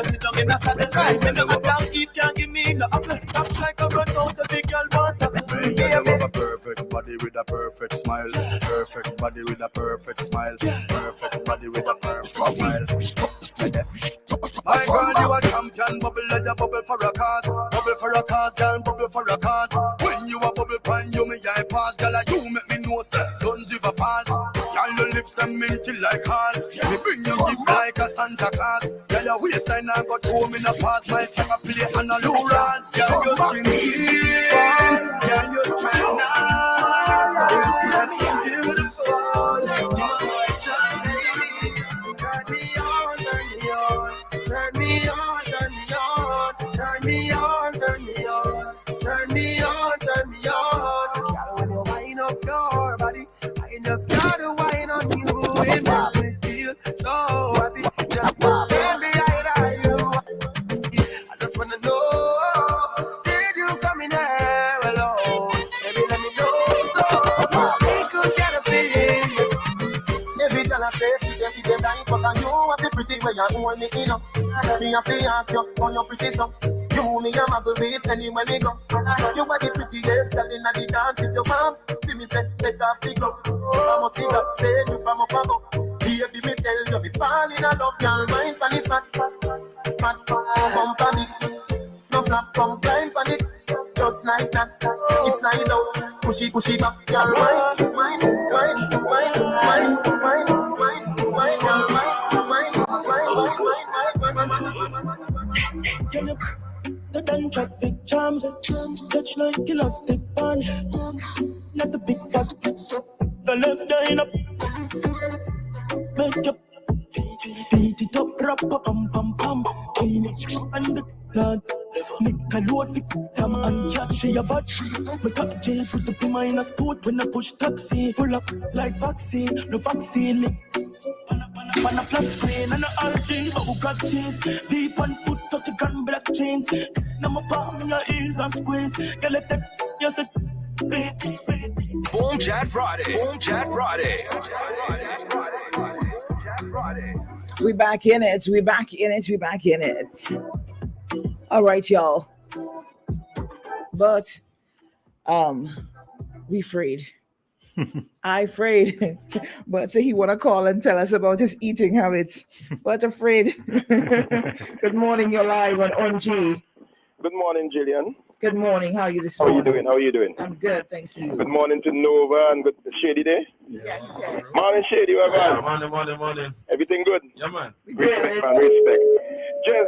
sit down in a saddle. Ride and you go down, if can't give me no apple. Taps like a run out, a big girl want to. You have a perfect body with a perfect smile. Perfect body with a perfect smile. Perfect body with a perfect smile. My girl, you a champion. Bubble like a bubble for a cause. Bubble for a cause, girl, bubble for a cause. When you a bubble pan, you me eye pass. Girl, you make me know, sir, don't give a false. Girl, your lips them minty like hearts. Me bring you gift like a Santa Claus. Girl, your waistline and go throw me in a pass. My second play and a low rolls. Girl, your skin clear. Girl, your smile nice. Your skin beautiful. Like my child. Turn me on, turn me on. Turn me on, turn me on. Turn me on, turn me on. Turn me on, turn me on. Girl, when you wind up your body, I just gotta wind on you. It makes me feel so happy. Just to stand behind you. I just wanna know, did you come in here alone? Baby, let me know so we could get a business. Every girl I say, if they die, but you have the pretty way you hold me in up. Me have to ask you on your pretty song. You me a muggle with anywhere me go. You are the prettiest girl in the dance. If you want, see me say, take off the glove. I must see God say you from up above. Baby, me tell you, be falling in love. Girl, mind for this fat, bump on it. No flap, come blind on it. Just like that, it's like out. Push it up, girl, mind, girl, mind. The done traffic jams, touch like killer stick on. Not the big fat, the left line up. Make up, beat it up, rap, pam, pam, pam. Clean it and the blood. Make a load fit some and catch your butt. Me top J put the P minus put when I push taxi. Pull up like vaccine, no vaccine. On a flat screen and a RG, but who crack cheese. Deep on foot, touch a gun, black chains. Now my palm in your ears and squeeze. Get let that, yes it. Boom Chat Friday. Boom Chat Friday. We back in it. We back in it. We back in it. All right, y'all. But we afraid. I afraid. But so he wanna call and tell us about his eating habits. But afraid. Good morning. You're live on G. Good morning, Jillian. Good morning. How are you this How morning? How are you doing? I'm good, thank you. Good morning to Nova and good Shady Day. Yeah, he's here. Morning, Shady. Where Yeah, morning. Everything good? Yeah, man. Respect, man. Respect. Jeff,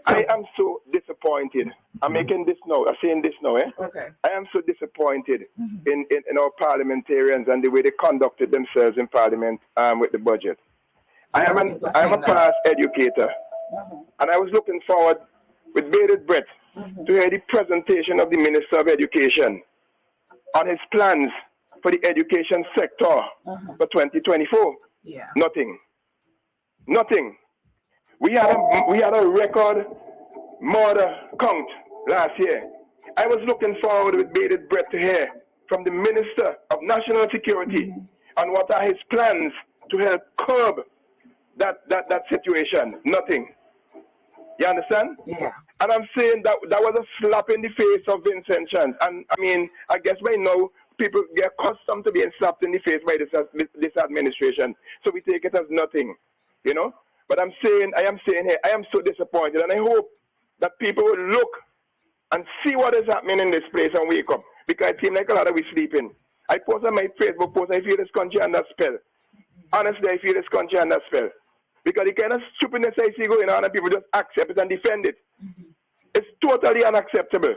I am so disappointed. I'm making this now. I'm saying this now, eh? Okay. I am so disappointed in our parliamentarians and the way they conducted themselves in Parliament with the budget. I am a past educator. And I was looking forward with bated breath to hear the presentation of the Minister of Education on his plans for the education sector for 2024. Yeah. Nothing. We had a record murder count last year. I was looking forward with bated breath to hear from the Minister of National Security on what are his plans to help curb that situation. Nothing. You understand? Yeah. And I'm saying that was a slap in the face of Vincent Chance. And I mean, I guess by now people get accustomed to being slapped in the face by this administration. So we take it as nothing, you know? But I am saying here, I am so disappointed, and I hope that people will look and see what is happening in this place and wake up, because it seems like a lot of we sleeping. I post on my Facebook post, I feel this country under spell. Honestly, I feel this country under spell. Because the kind of stupidness I see going on and people just accept it and defend it. It's totally unacceptable.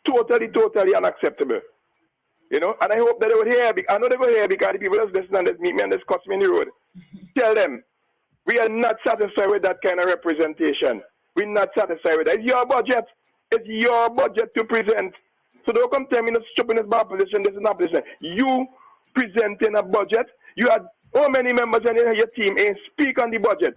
Totally unacceptable. You know, and I hope that they would hear. I know they will hear because the people just listen and just meet me and just cuss me in the road. Tell them, we are not satisfied with that kind of representation. We're not satisfied with that. It's your budget. It's your budget to present. So don't come tell me no stupidness about opposition. This is not opposition. You presenting a budget. You had how many members in your team and speak on the budget?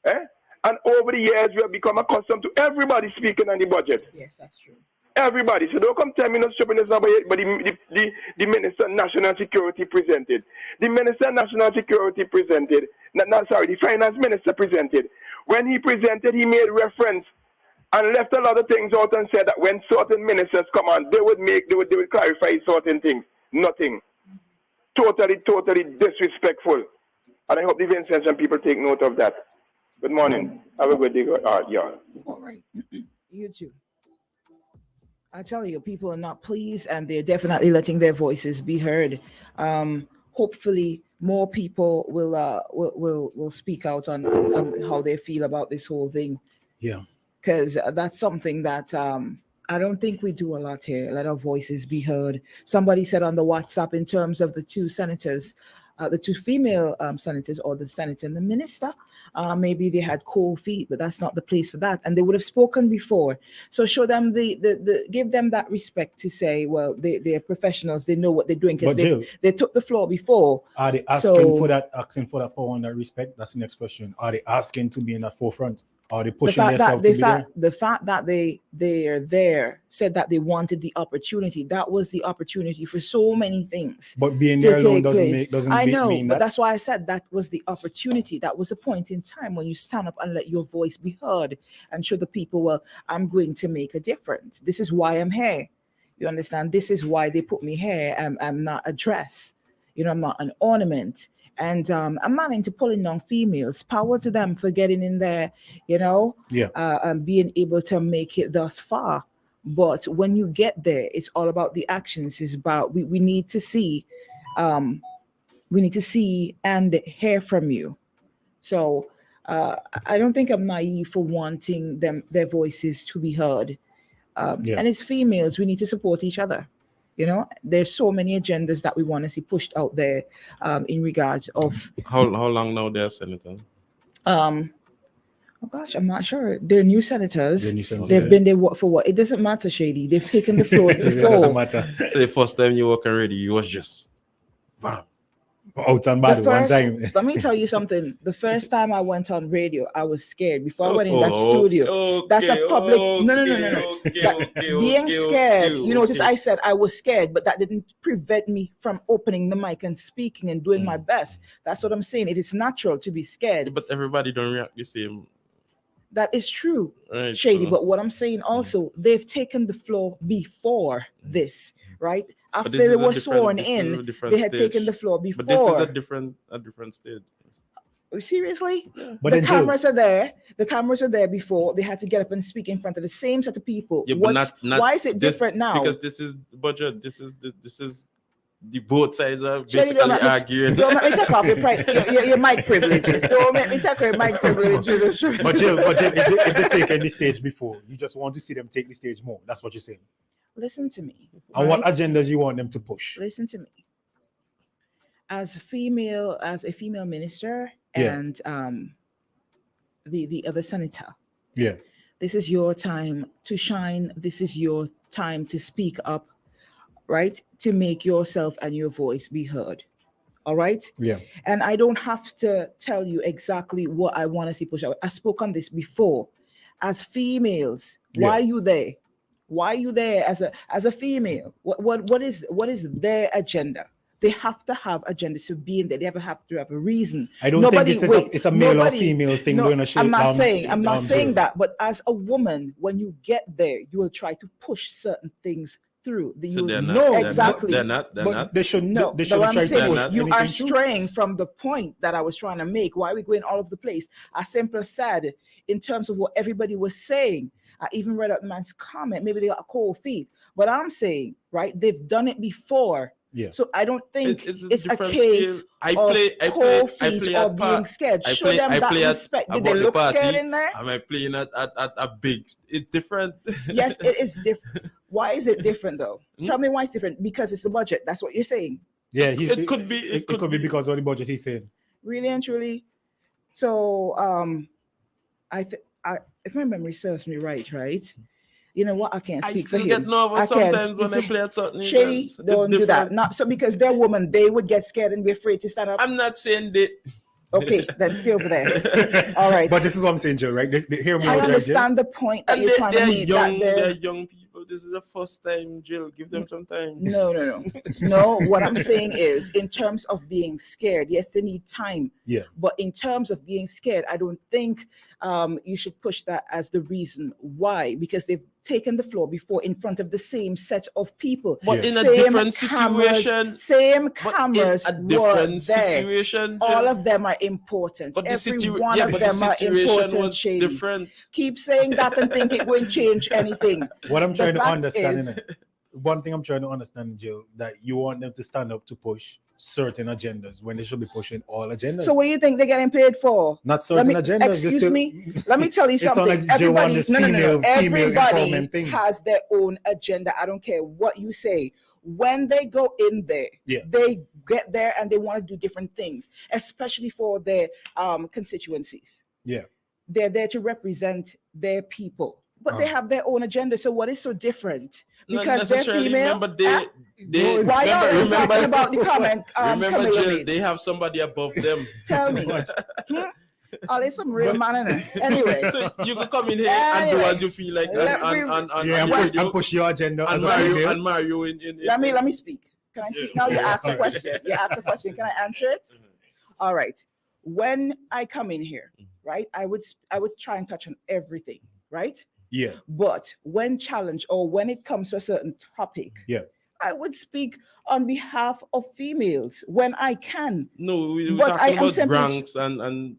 And over the years, we have become accustomed to everybody speaking on the budget. Yes, that's true. Everybody. So don't come tell me no stupidness about it, but the Minister of National Security presented. The Minister of National Security presented. The Finance Minister presented. When he presented, he made reference and left a lot of things out and said that when certain ministers come on, they would clarify certain things. Nothing. Totally disrespectful. And I hope the Vincent people take note of that. Good morning. Have a good day. Yeah. All right. You too. I tell you, people are not pleased, and they're definitely letting their voices be heard. Hopefully, more people will speak out on how they feel about this whole thing. Yeah. Because that's something that I don't think we do a lot here. Let our voices be heard. Somebody said on the WhatsApp, in terms of the two senators, the two female senators, or the senator and the minister, maybe they had cold feet, but that's not the place for that. And they would have spoken before. So show them give them that respect to say, well, they're professionals. They know what they're doing, because they took the floor before. Are they asking for that power and that respect? That's the next question. Are they asking to be in that forefront? Are they pushing themselves to be there? The fact that they are there said that they wanted the opportunity. That was the opportunity for so many things. But being there alone doesn't mean but that's why I said that was the opportunity. That was a point in time when you stand up and let your voice be heard and show the people, well, I'm going to make a difference. This is why I'm here. You understand? This is why they put me here. I'm not a dress. You know, I'm not an ornament. And I'm not into pulling down females. Power to them for getting in there, you know, and being able to make it thus far. But when you get there, it's all about the actions. It's about we need to see, and hear from you. So I don't think I'm naive for wanting their voices to be heard. And as females, we need to support each other. You know, there's so many agendas that we want to see pushed out there in regards of how long now they're senators? Oh gosh, I'm not sure. They're new senators. They've been there for what? It doesn't matter, Shady. They've taken the floor before. It doesn't matter. So the first time you walk already, you was just bam. Out and bad one time. Let me tell you something. The first time I went on radio, I was scared. Before I went in that studio, that's a public. No. Being scared, you notice I said I was scared, but that didn't prevent me from opening the mic and speaking and doing my best. That's what I'm saying. It is natural to be scared. But everybody don't react the same. That is true, right, Shady. But what I'm saying also, they've taken the floor before this, right? After they were sworn in, they had taken the floor before. But this is a different stage. Seriously? Yeah. But the cameras are there. The cameras are there before. They had to get up and speak in front of the same set of people. Yeah, but not why is it different now? Because this is budget. This is the both sides are basically arguing. Don't make me take off your mic privileges. Don't make me take off your mic privileges. But Jill, if they taken the stage before, you just want to see them take the stage more. That's what you're saying. Listen to me. And what agendas you want them to push? Listen to me. As a female minister, and the other senator. Yeah. This is your time to shine. This is your time to speak up, right? To make yourself and your voice be heard. All right. Yeah. And I don't have to tell you exactly what I want to see push out. I spoke on this before. As females, why are you there? Why are you there as a female? What is their agenda? They have to have agendas to be in there. They have to have a reason. I don't think it's a male or female thing. No, I'm not Jill. saying that. But as a woman, when you get there, you will try to push certain things through. They're not. They should no. They should But try I'm saying to you are straying from the point that I was trying to make. Why are we going all over the place? I simply said, in terms of what everybody was saying, I even read out the man's comment. Maybe they got cold feet, but I'm saying, right? They've done it before. Yeah. So I don't think it's a case I of cold play feet or being scared. Show them that respect. Did they look scared in there? Am I playing at a big? It's different. Yes, it is different. Why is it different though? Tell me why it's different. Because it's the budget. That's what you're saying. Yeah, it could be. It could be because of the budget he's saying. Really and truly. So if my memory serves me right. You know what? I can't speak for him. I still get nervous sometimes when I play at something. Shady, don't do that. Not so because they're women, they would get scared and be afraid to stand up. I'm not saying that. Okay, then stay over there. All right. But this is what I'm saying, Jill, right? Hear me I out, understand the point that you're trying to make. They're young people. This is the first time, Jill. Give them some time. No. No, what I'm saying is, in terms of being scared, yes, they need time. Yeah. But in terms of being scared, I don't think you should push that as the reason why, because they've taken the floor before in front of the same set of people. But in a different situation. Same cameras in a different situation. All of them are important. But Every one of them are important. Was different. Keep saying that and think it won't change anything. What I'm trying to understand, one thing I'm trying to understand, Jill, that you want them to stand up to push certain agendas when they should be pushing all agendas. So what do you think they're getting paid for? Not certain agendas. Excuse me. Let me tell you something. Like Everybody female has their own agenda. I don't care what you say. When they go in there, they get there and they want to do different things, especially for their constituencies. Yeah. They're there to represent their people. But they have their own agenda. So what is so different? Because they're female. Why are you talking about the comment? Remember, Jill, they have somebody above them. Tell me. Oh, there's some real man in it. Anyway. So you can come in here and do as you feel like. And push your agenda as and Mario in. Let me speak. Can I speak now? You ask a question. Can I answer it? All right. When I come in here, right, I would try and touch on everything, right? Yeah. But when challenged or when it comes to a certain topic, I would speak on behalf of females when I can. No, we're talking about ranks and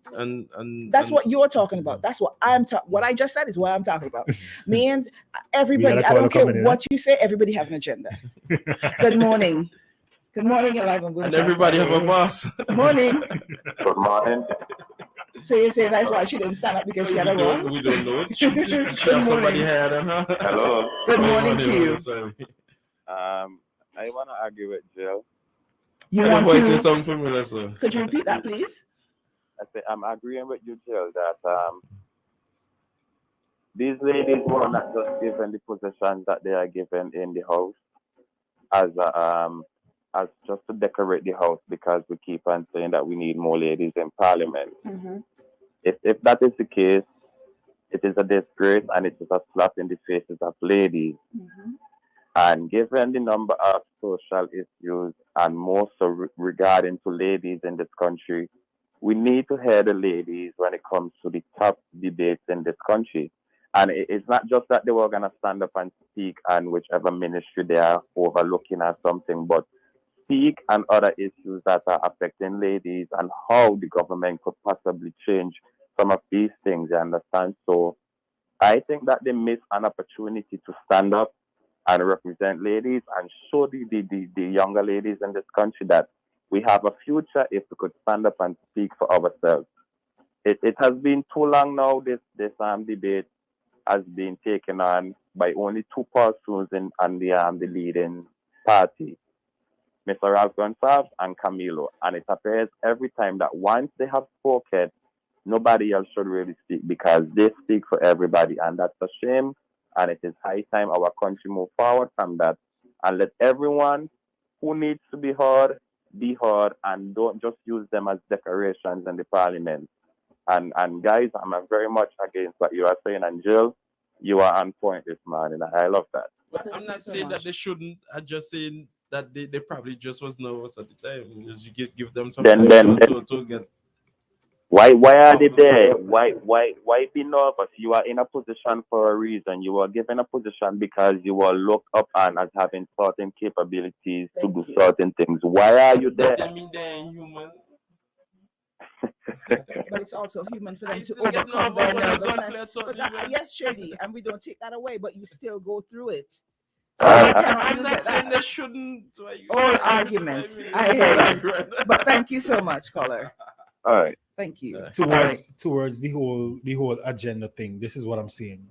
that's what you're talking about. That's what I'm talking. What I just said is what I'm talking about. Me and everybody. I don't care what you say. Everybody have an agenda. Good morning. Good morning, and everybody have a boss. Morning. Good morning. So you say that's why she didn't stand up because she had a role? We don't know. She have somebody higher than her. Hello. Good morning to you. I want to argue with Jill. You want to say something familiar, sir? Could you repeat that, please? I say I'm agreeing with you, Jill, that these ladies were not just given the positions that they are given in the house as just to decorate the house because we keep on saying that we need more ladies in parliament. Mm-hmm. If that is the case, it is a disgrace and it is a slap in the faces of ladies. Mm-hmm. And given the number of social issues and more so regarding to ladies in this country, we need to hear the ladies when it comes to the top debates in this country. And it's not just that they were going to stand up and speak on whichever ministry they are overlooking or something, but speak on other issues that are affecting ladies and how the government could possibly change some of these things, you understand? So I think that they miss an opportunity to stand up and represent ladies and show the younger ladies in this country that we have a future if we could stand up and speak for ourselves. It has been too long now, this debate has been taken on by only two persons on the leading party, Mr. Ralph Gonsalves and Camilo. And it appears every time that once they have spoken, nobody else should really speak because they speak for everybody, and that's a shame. And it is high time our country move forward from that and let everyone who needs to be heard, and don't just use them as decorations in the parliament. And guys, I'm very much against what you are saying, and Jill, you are on point this morning. I love that. I'm not saying that they shouldn't. I'm just saying that they probably just was nervous at the time. Just you give them some time to get. Why are they there? Why be nervous? You are in a position for a reason. You were given a position because you were looked up on as having certain capabilities to do certain things. Why are you there? That mean they're human. But it's also human for them to overcome their nervous. Yes, Shady, and we don't take that away, but you still go through it. So I'm not saying they shouldn't. All arguments. I hear you. But thank you so much, caller. All right. Thank you. Towards the whole agenda thing, this is what I'm saying.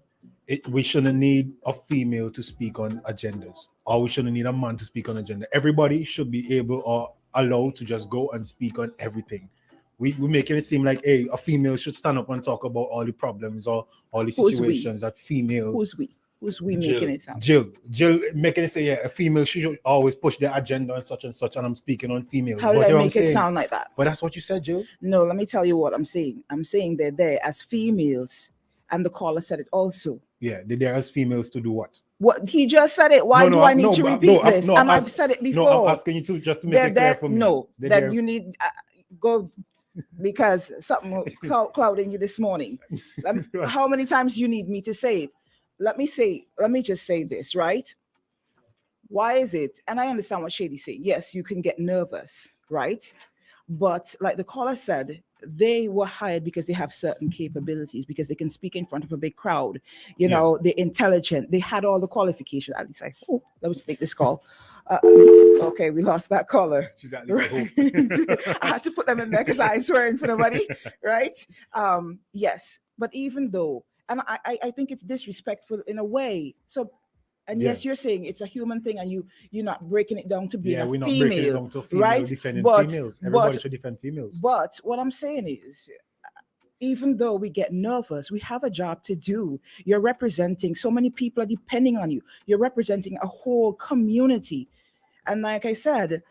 We shouldn't need a female to speak on agendas, or we shouldn't need a man to speak on agenda. Everybody should be able or allowed to just go and speak on everything. We're making it seem like, hey, a female should stand up and talk about all the problems or all the situations that female. Who's we making it sound? Jill making it say, yeah, a female should always push their agenda and such, and I'm speaking on females. How did I make it sound like that? But that's what you said, Jill. No, let me tell you what I'm saying. I'm saying they're there as females, and the caller said it also. Yeah, they're there as females to do what? What he just said it. Why do I need to repeat this? And I've said it before. No, I'm asking you to just to make it clear for me. No, that you need go because something clouding you this morning. How many times you need me to say it? Let me just say this, right? Why is it? And I understand what Shady's saying. Yes, you can get nervous, right? But like the caller said, they were hired because they have certain capabilities, because they can speak in front of a big crowd. You know, they're intelligent. They had all the qualifications. At least I hope. Let me take this call. Okay, we lost that caller. She's at least I had to put them in there because I swear in for nobody, right? Yes, but even though, and I think it's disrespectful in a way. So, and yes, you're saying it's a human thing, and you're not breaking it down to being a we're not female, breaking it down to a female, right? defending females. Everybody should defend females. But what I'm saying is, even though we get nervous, we have a job to do. You're representing so many people are depending on you. You're representing a whole community, and like I said,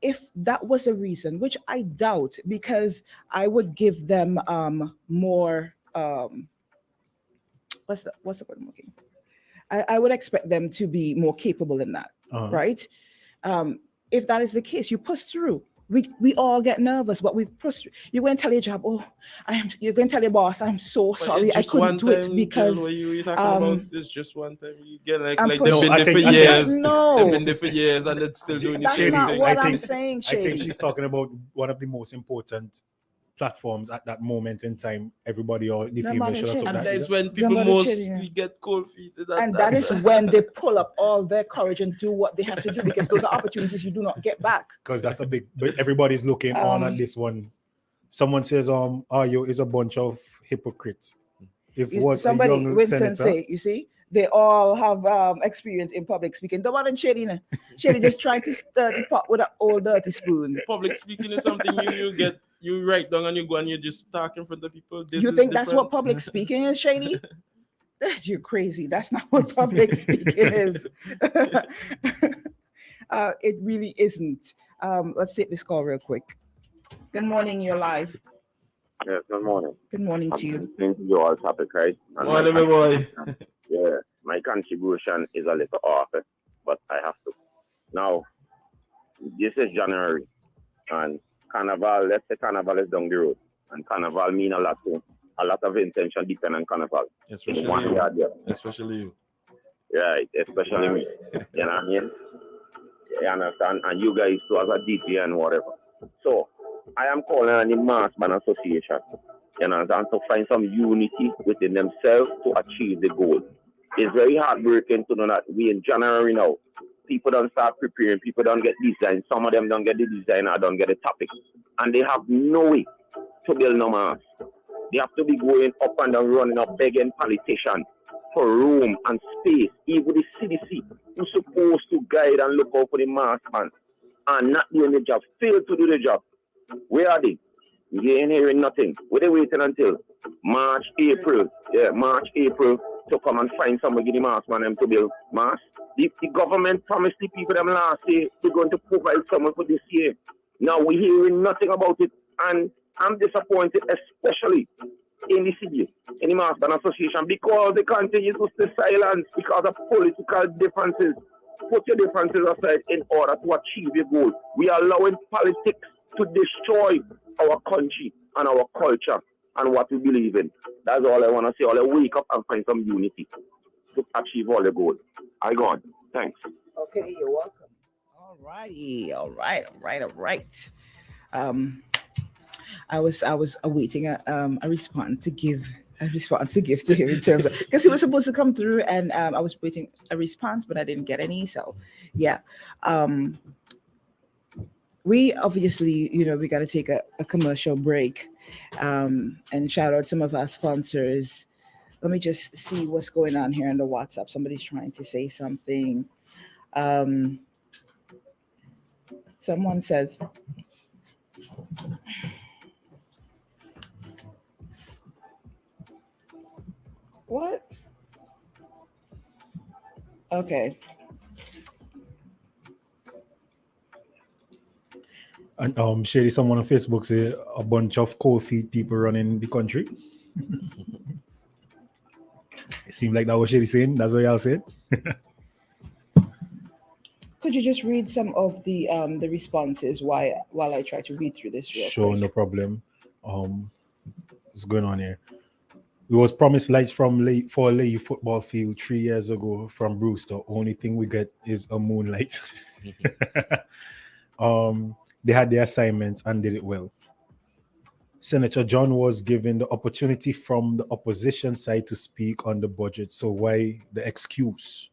if that was a reason, which I doubt, because I would give them more. What's the word I'm looking? I would expect them to be more capable in that, right? If that is the case, you push through. We all get nervous, but we push through. You're going to tell your job, you're going to tell your boss, I'm so sorry, I couldn't do it because. You talking about this just one time. You get like they've been there for years. No, they've been there for years, and they're still doing the same thing. I'm saying, I think she's talking about one of the most important platforms at that moment in time. Everybody or the female should have took that. And that's when people mostly get cold feet. And that is when they pull up all their courage and do what they have to do, because those are opportunities you do not get back. Because that's a big, but everybody's looking on at this one. Someone says, Ayo is a bunch of hypocrites. If somebody, Winston say, you see, they all have experience in public speaking. Don't want to Shady. Shady just trying to stir the pot with an old dirty spoon. Public speaking is something you write down and you go and you just talk in front of people. You think that's what public speaking is, Shady? You're crazy. That's not what public speaking is. It really isn't. Let's take this call real quick. Good morning, you're live. Yes, good morning. Good morning to you. Thank you all topic, right? Morning, my boy. Yeah, my contribution is a little off, but I have to. Now, this is January, and Carnival, let's say Carnival is down the road, and Carnival mean a lot of intention depend on Carnival. Especially you. Right, especially me. You know what I mean? You understand? And you guys too as a DJ and whatever. So, I am calling on the Mass Band Association, you know, and to find some unity within themselves to achieve the goal. It's very heartbreaking to know that we in January now, people don't start preparing, people don't get design, some of them don't get the design or don't get the topic. And they have no way to build no mass. They have to be going up and down, running up, begging politicians for room and space. Even the CDC, who's supposed to guide and look out for the mass band, and not doing the job, fail to do the job. Where are they? You ain't hearing nothing. What they waiting until March, April? Yeah, March, April to come and find somebody give the mask man them to build mask. The government promised the people them last year they're going to provide someone for this year. Now we're hearing nothing about it, and I'm disappointed, especially in the city, in the Master Association, because they continue to stay silent because of political differences. Put your differences aside in order to achieve your goal. We are allowing politics to destroy our country and our culture and what we believe in. That's all I want to say. I'll wake up and find some unity to achieve all the goals. I gone. Thanks. Okay, you're welcome. All righty. All right. I was awaiting a response to give to him in terms of, because he was supposed to come through, and I was waiting a response, but I didn't get any. So yeah, we obviously, we got to take a commercial break, and shout out some of our sponsors. Let me just see what's going on here on the WhatsApp. Somebody's trying to say something. Someone says, what? Okay. And Shady, someone on Facebook say a bunch of cold feet people running the country. It seemed like that was Shady saying. That's what y'all said. Could you just read some of the responses while I try to read through this real Sure, quick? no problem. What's going on here? We was promised lights for a Leigh football field 3 years ago from Brewster. Only thing we get is a moonlight. They had their assignments and did it well. Senator John was given the opportunity from the opposition side to speak on the budget. So why the excuse?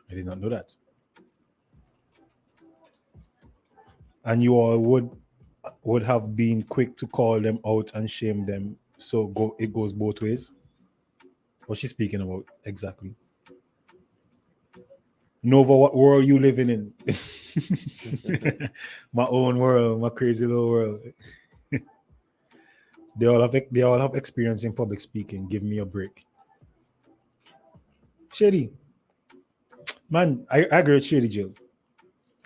I did not know that. And you all would have been quick to call them out and shame them. So it goes both ways. What's she speaking about exactly? Nova, what world you living in? My own world, my crazy little world. They all have experience in public speaking. Give me a break. Shady. Man, I agree with Shady, Jill.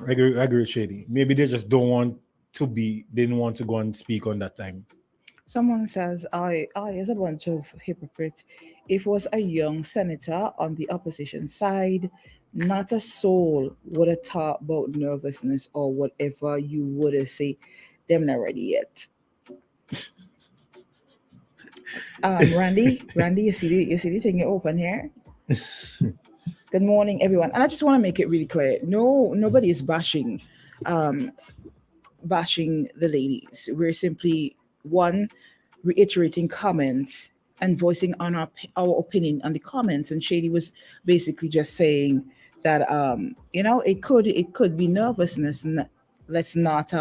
I agree with Shady. Maybe they just didn't want to go and speak on that time. Someone says, I is a bunch of hypocrites. If it was a young senator on the opposition side, not a soul would have talked about nervousness or whatever you would have said. Them not ready yet. Randy, you see the thing you open here? Good morning, everyone. And I just want to make it really clear. Nobody is bashing the ladies. We're simply reiterating comments and voicing on our opinion on the comments. And Shady was basically just saying that it could be nervousness, and let's not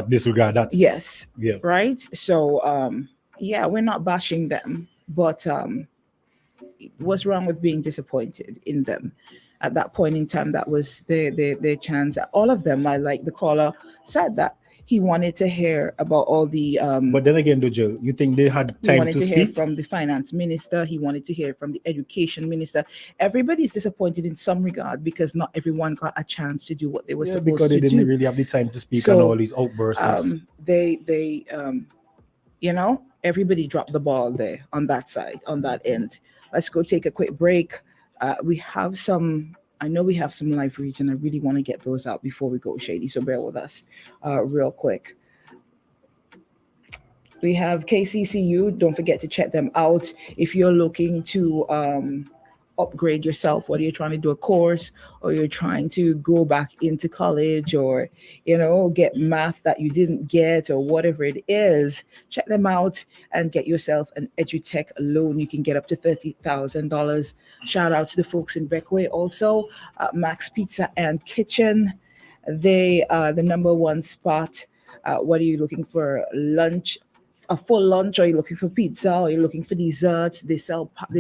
disregard that. Yes. Yeah. Right. So we're not bashing them, but what's wrong with being disappointed in them? At that point in time, that was their chance. All of them, like the caller said, that he wanted to hear about all the. But then again, Jill, you think they had time he wanted to hear speak? from the finance minister. He wanted to hear from the education minister. Everybody's disappointed in some regard because not everyone got a chance to do what they were supposed to do. Because they didn't really have the time to speak on all these outbursts. Everybody dropped the ball there on that side, on that end. Let's go take a quick break. I know we have some live reads, and I really want to get those out before we go, Shady. So bear with us real quick. We have KCCU. Don't forget to check them out. If you're looking to upgrade yourself, whether you're trying to do a course or you're trying to go back into college or, get math that you didn't get or whatever it is, check them out and get yourself an EduTech loan. You can get up to $30,000. Shout out to the folks in Beckway also, Max Pizza and Kitchen. They are the number one spot. What are you looking for? Lunch? A full lunch, or you're looking for pizza, or you're looking for desserts. They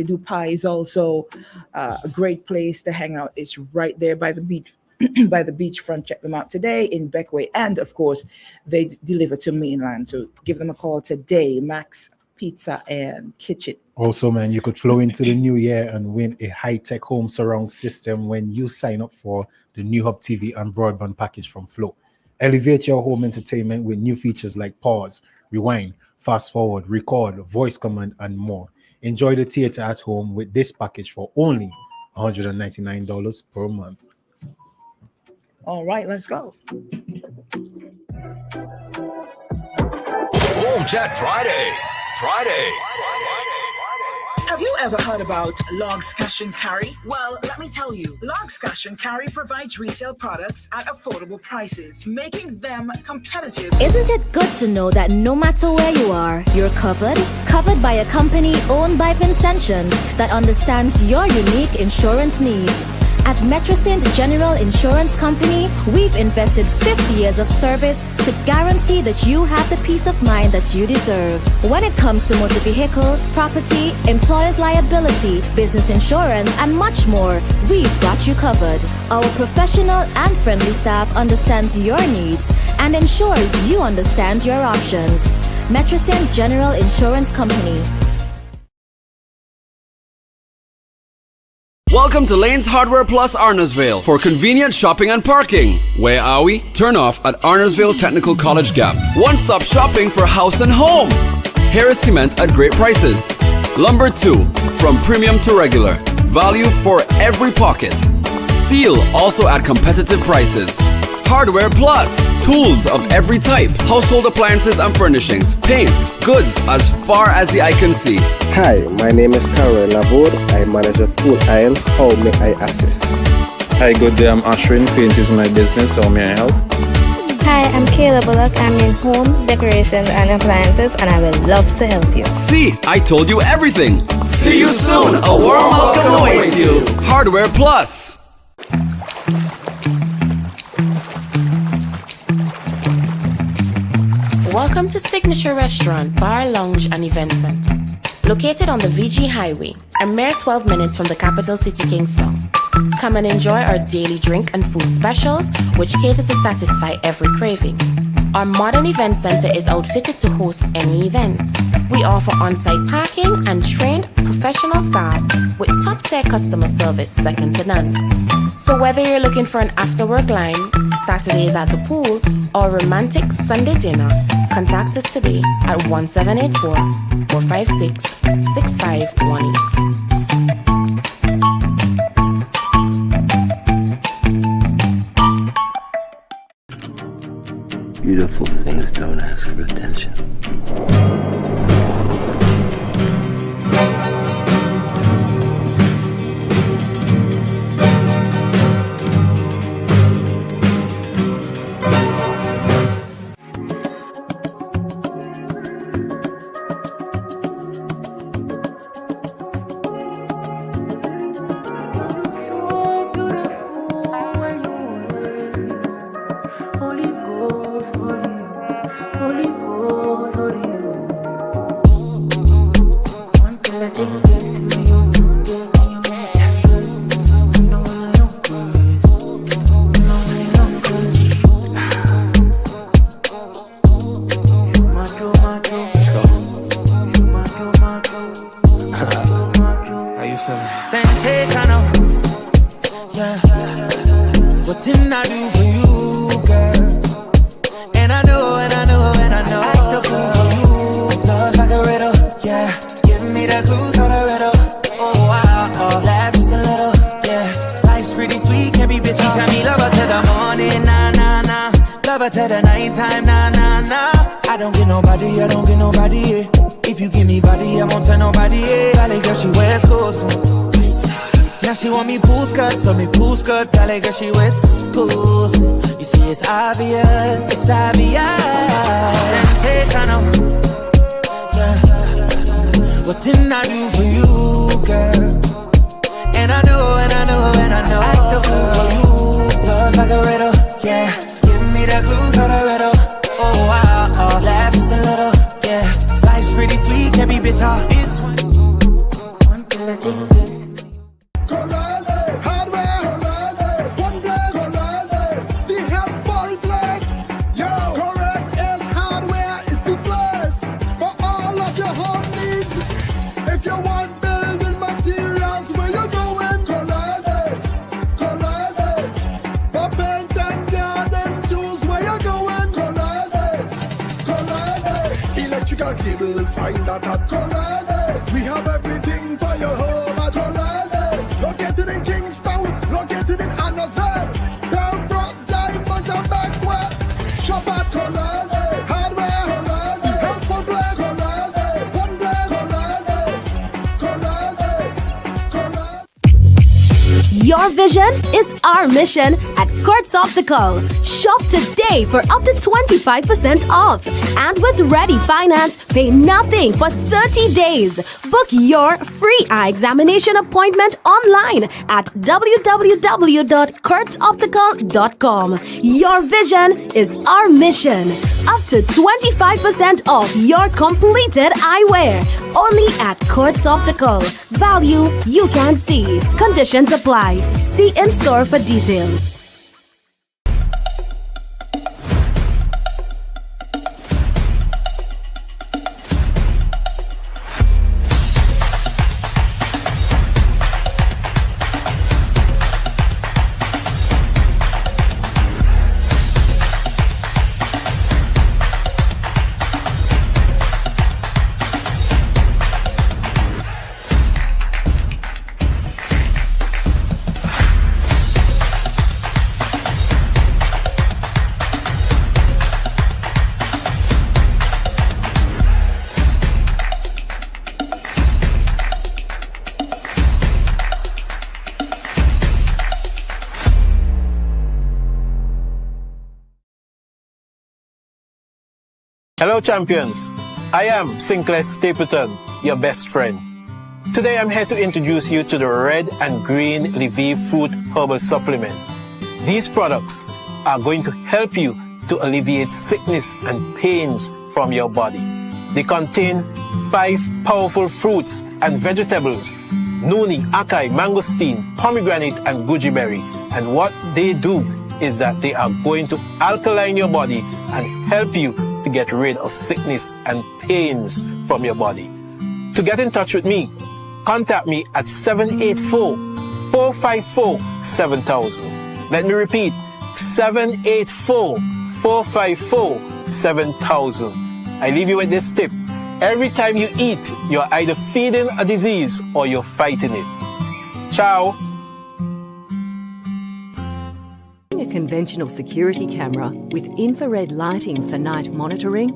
do pies also. A great place to hang out. It's right there by the beach by the beachfront. Check them out today in Beckway. And of course, they deliver to mainland. So give them a call today. Max Pizza and Kitchen. Also, man, you could flow into the new year and win a high-tech home surround system when you sign up for the new Hub TV and broadband package from Flow. Elevate your home entertainment with new features like pause, rewind, fast forward, record, voice command, and more. Enjoy the theater at home with this package for only $199 per month. All right, let's go. Home Chat Friday. Have you ever heard about Logs Cash and Carry? Well, let me tell you, Logs Cash and Carry provides retail products at affordable prices, making them competitive. Isn't it good to know that no matter where you are, you're covered? Covered by a company owned by Vincentians that understands your unique insurance needs. At Metrosint General Insurance Company, we've invested 50 years of service to guarantee that you have the peace of mind that you deserve. When it comes to motor vehicle, property, employer's liability, business insurance, and much more, we've got you covered. Our professional and friendly staff understands your needs and ensures you understand your options. Metrosint General Insurance Company. Welcome to Lane's Hardware Plus Arnersville for convenient shopping and parking. Where are we? Turn off at Arnersville Technical College Gap. One-stop shopping for house and home. Harris Cement at great prices. Lumber 2, from premium to regular. Value for every pocket. Steel also at competitive prices. Hardware Plus, tools of every type, household appliances and furnishings, paints, goods as far as the eye can see. Hi, my name is Carol Laborde. I manage a tool aisle. How may I assist? Hi, good day. I'm Ashwin. Paint is my business. How may I help? Hi, I'm Kayla Bullock. I'm in home decorations and appliances, and I would love to help you. See, I told you everything. See you soon. A warm welcome awaits you. Hardware Plus. Welcome to Signature Restaurant, Bar, Lounge, and Event Center. Located on the VG Highway, a mere 12 minutes from the capital city, Kingston. Come and enjoy our daily drink and food specials, which cater to satisfy every craving. Our modern event center is outfitted to host any event. We offer on-site parking and trained professional staff with top-tier customer service second to none. So whether you're looking for an after-work line, Saturdays at the pool, or romantic Sunday dinner, contact us today at 1784-456-6518. Beautiful things don't ask for attention. convertibles, find that at Corazes. We have everything for your home at Corazes. Located in Kingstown, located in Annisville. Pembroke, Diamonds and Banquet. Shop at Corazes. Hardware, Corazes. Helpful Blaze, Corazes. One Blaze, Corazes. Corazes. Your vision is our mission at Kurtz Optical. Shop today for up to 25% off. And with Ready Finance, pay nothing for 30 days. Book your free eye examination appointment online at www.kurtzoptical.com. Your vision is our mission. Up to 25% off your completed eyewear. Only at Kurtz Optical. Value you can see. Conditions apply. See in store for details. Hello champions, I am Sinclair Stapleton, your best friend. Today I'm here to introduce you to the red and green Lviv fruit herbal supplements. These products are going to help you to alleviate sickness and pains from your body. They contain 5 powerful fruits and vegetables: noni, acai, mangosteen, pomegranate and goji berry. And what they do is that they are going to alkaline your body and help you to get rid of sickness and pains from your body. To get in touch with me, contact me at 784-454-7000. Let me repeat, 784-454-7000. I leave you with this tip. Every time you eat, you're either feeding a disease or you're fighting it. Ciao. A conventional security camera with infrared lighting for night monitoring,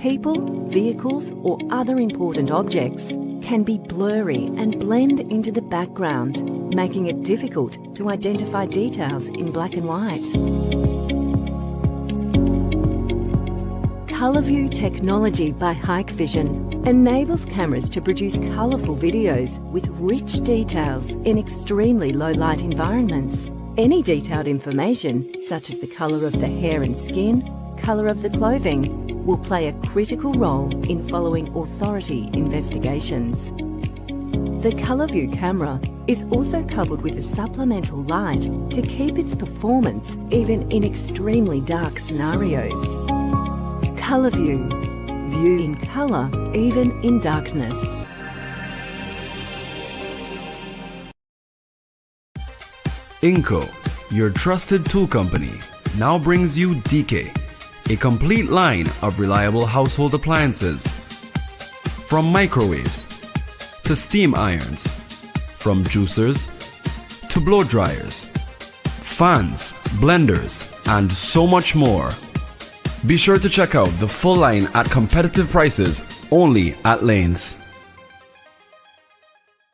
people, vehicles or other important objects can be blurry and blend into the background, making it difficult to identify details in black and white. ColorView technology by Hikvision enables cameras to produce colourful videos with rich details in extremely low light environments. Any detailed information, such as the colour of the hair and skin, colour of the clothing, will play a critical role in following authority investigations. The ColorView camera is also coupled with a supplemental light to keep its performance even in extremely dark scenarios. ColorView. View in colour, even in darkness. Inco, your trusted tool company, now brings you DK, a complete line of reliable household appliances. From microwaves to steam irons, from juicers to blow dryers, fans, blenders, and so much more. Be sure to check out the full line at competitive prices only at Lanes.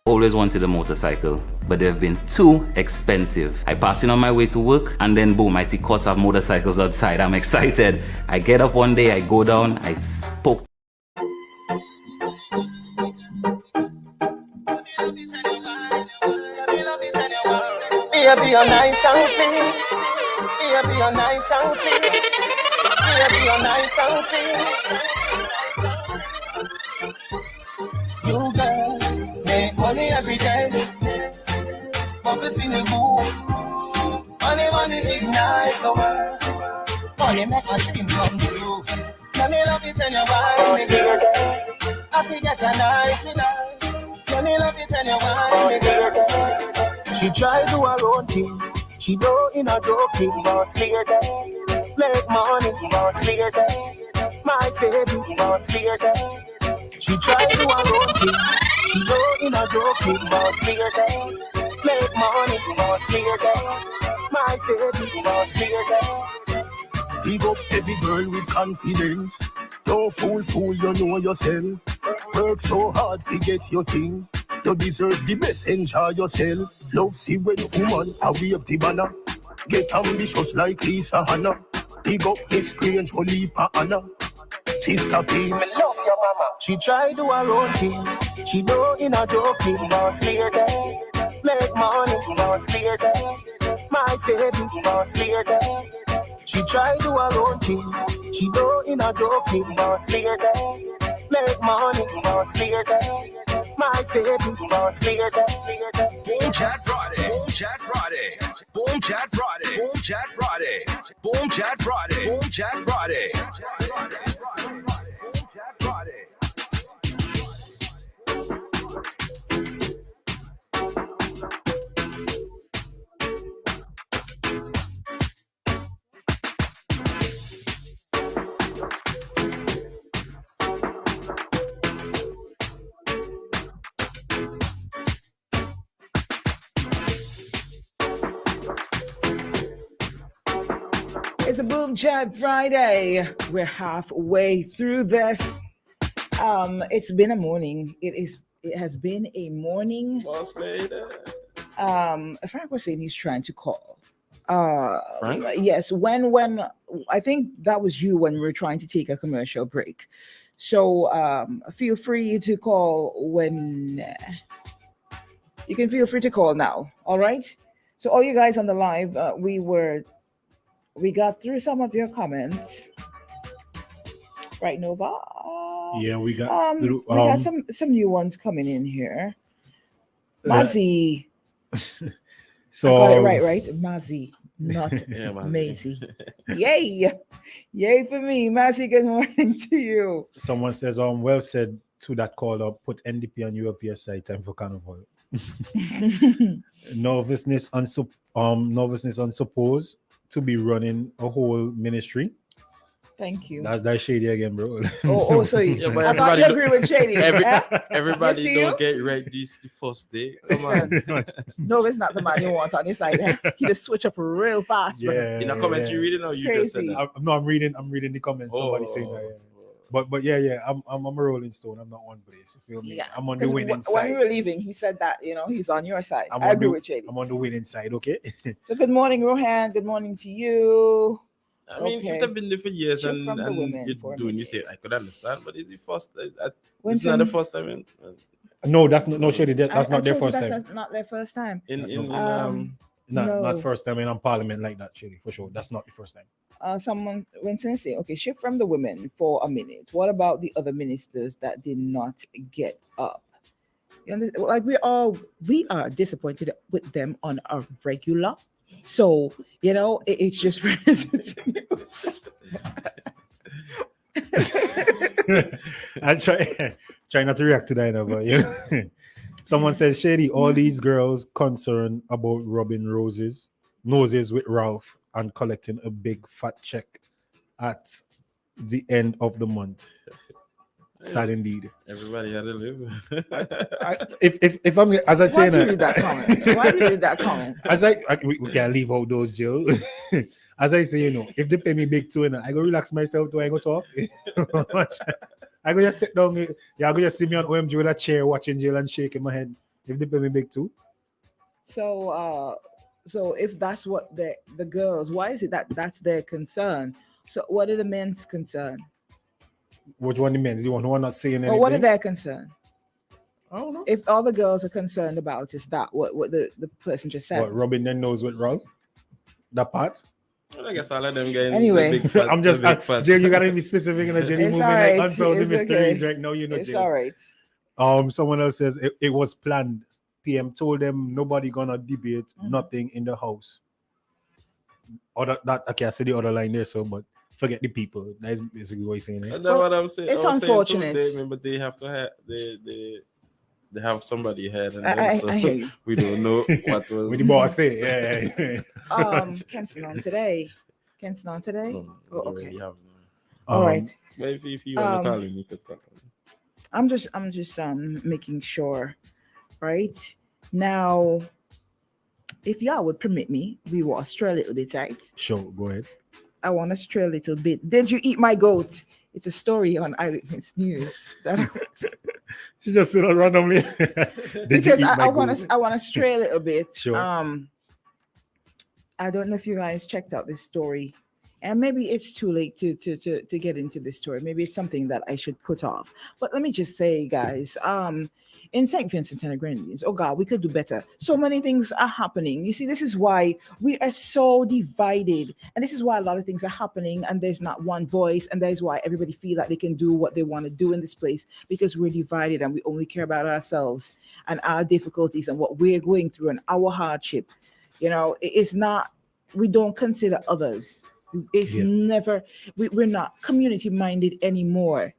Always wanted a motorcycle, but they've been too expensive. I pass in on my way to work and then boom, I see cots of motorcycles outside. I'm excited. I get up one day, I go down, I spoke. Baby, you're nice and clean. Baby, you're nice and clean. Baby, you're nice and clean. You girl, make money every day. Bubbles in the mood. Money, money, ignite the world. Money make my dream come true. Let me love it and you wine me, girl. I forget a night tonight. Let me love it and you wine me, girl. She try do her own thing. She know in a joking, boss lady. Make money, boss lady. My baby, boss lady. She try to do her own thing. She go in a joking, boss lady. Make money, boss lady. My baby, boss lady. Big up every girl with confidence. Don't fool, you know yourself. Work so hard to get your thing. You deserve the best, enjoy yourself. Love see when woman a wave the banner. Get ambitious like Lisa Hanna. Big up Miss Grange, Olipa Anna. Sister P, me love your mama. She try do her own thing. She know in a joking, boss lady. Make money, boss lady. My baby, boss lady. She try do her own thing. She know in a joking, boss lady. Make money, boss lady. My baby, boss lady. Boom Chat Friday. Boom Chat Friday. Boom Chat Friday. Boom Chat Friday. Boom Chat Friday. Boom Chat Friday. Boom Chat Friday. It's a Boom Chat Friday. We're halfway through this. It's been a morning. It has been a morning. Boss lady. Frank was saying he's trying to call. Frank? Yes, when I think that was you when we were trying to take a commercial break. So feel free to call when you can feel free to call now. All right. So all you guys on the live, we got through some of your comments. Right, Nova? Yeah, we got we got some new ones coming in here. Mazzy. So I got it right? Mazzy, not Yeah, Mazzy. Maisie. Yay! Yay for me. Mazzy, good morning to you. Someone says, well said to that call up, put NDP on European side, time for carnival. Nervousness unsupposed to be running a whole ministry. Thank you. That's Shady again, bro. So Yeah, but I thought you agree with Shady. Everybody You see don't you? get ready the first day. Come on. No, it's not the man you want on his side. He just switch up real fast. bro. Yeah. In the comments you reading or you just said Crazy. that? I'm reading the comments. Somebody saying that. Yeah. But yeah, I'm a Rolling Stone. I'm not one place. You feel me? Yeah. I'm on the 'Cause winning when side. we were leaving, he said that, he's on your side. I'm I on agree the- with Shady. I'm on the winning side, okay? So good morning, Rohan. Good morning to you. I mean, Okay. if they've been there for years Shift and from the women you're for a doing, you minute. say, I could understand, but is it first? It's Winston- not the first time. No, that's not Shady. That's I not their told you first that's time. not their first time. Not No. first time in Parliament like that, Shady, for sure. That's not the first time. Someone Winston say, okay, shift from the women for a minute. What about the other ministers that did not get up? You understand? Like we are disappointed with them on a regular. So it's just I try not to react to that, but someone says, Shady, all these girls concerned about rubbing noses with Ralph and collecting a big fat check at the end of the month. Sad indeed. Everybody had to live. If I'm as I say, Why do you read that comment? Why do you read that comment? As we can't leave out those, Jill. As I say, if they pay me big too, I go relax myself. Do I go talk? I go just sit down. Yeah, I go just see me on OMG with a chair watching Jill and shaking my head. If they pay me big too. So if that's what the girls, why is it that's their concern? So what are the men's concern? Which one the men's? The one who are not saying anything? Well, what are their concern? I don't know. If all the girls are concerned about is that what the person just said. What, rubbing their nose with Ralph? That part? Well, I guess all of them getting Anyway. the big fat, I'm just, the big fat. Jill, you gotta be specific in a Jenny It's movie. all Like right. unsolved It's mysteries okay. right now, It's Jill. all right. Someone else says it was planned. PM told them nobody gonna debate nothing in the house. Okay, I said the other line there, but forget the people. That is basically what he's saying. That's what I'm saying. It's I was saying unfortunate. too, but they have to have they have somebody ahead, and I hear you. we don't know what was. What the boss say? Yeah. Kenson on today. No, Oh, okay. we have, All right. But if you want to call him, you could call him. I'm just making sure, right? Now, if y'all would permit me, we will stray a little bit, right? Sure, go ahead. I want to stray a little bit. Did you eat my goat? It's a story on Eyewitness News. She just said it randomly. Because I want to stray a little bit. Sure. I don't know if you guys checked out this story, and maybe it's too late to get into this story. Maybe it's something that I should put off. But let me just say, guys, in St. Vincent and the Grenadines, oh God, we could do better. So many things are happening. You see, this is why we are so divided, and this is why a lot of things are happening, and there's not one voice, and that is why everybody feel like they can do what they want to do in this place, because we're divided and we only care about ourselves and our difficulties and what we're going through and our hardship. You know, it's not, we don't consider others. It's never, we're not community minded anymore.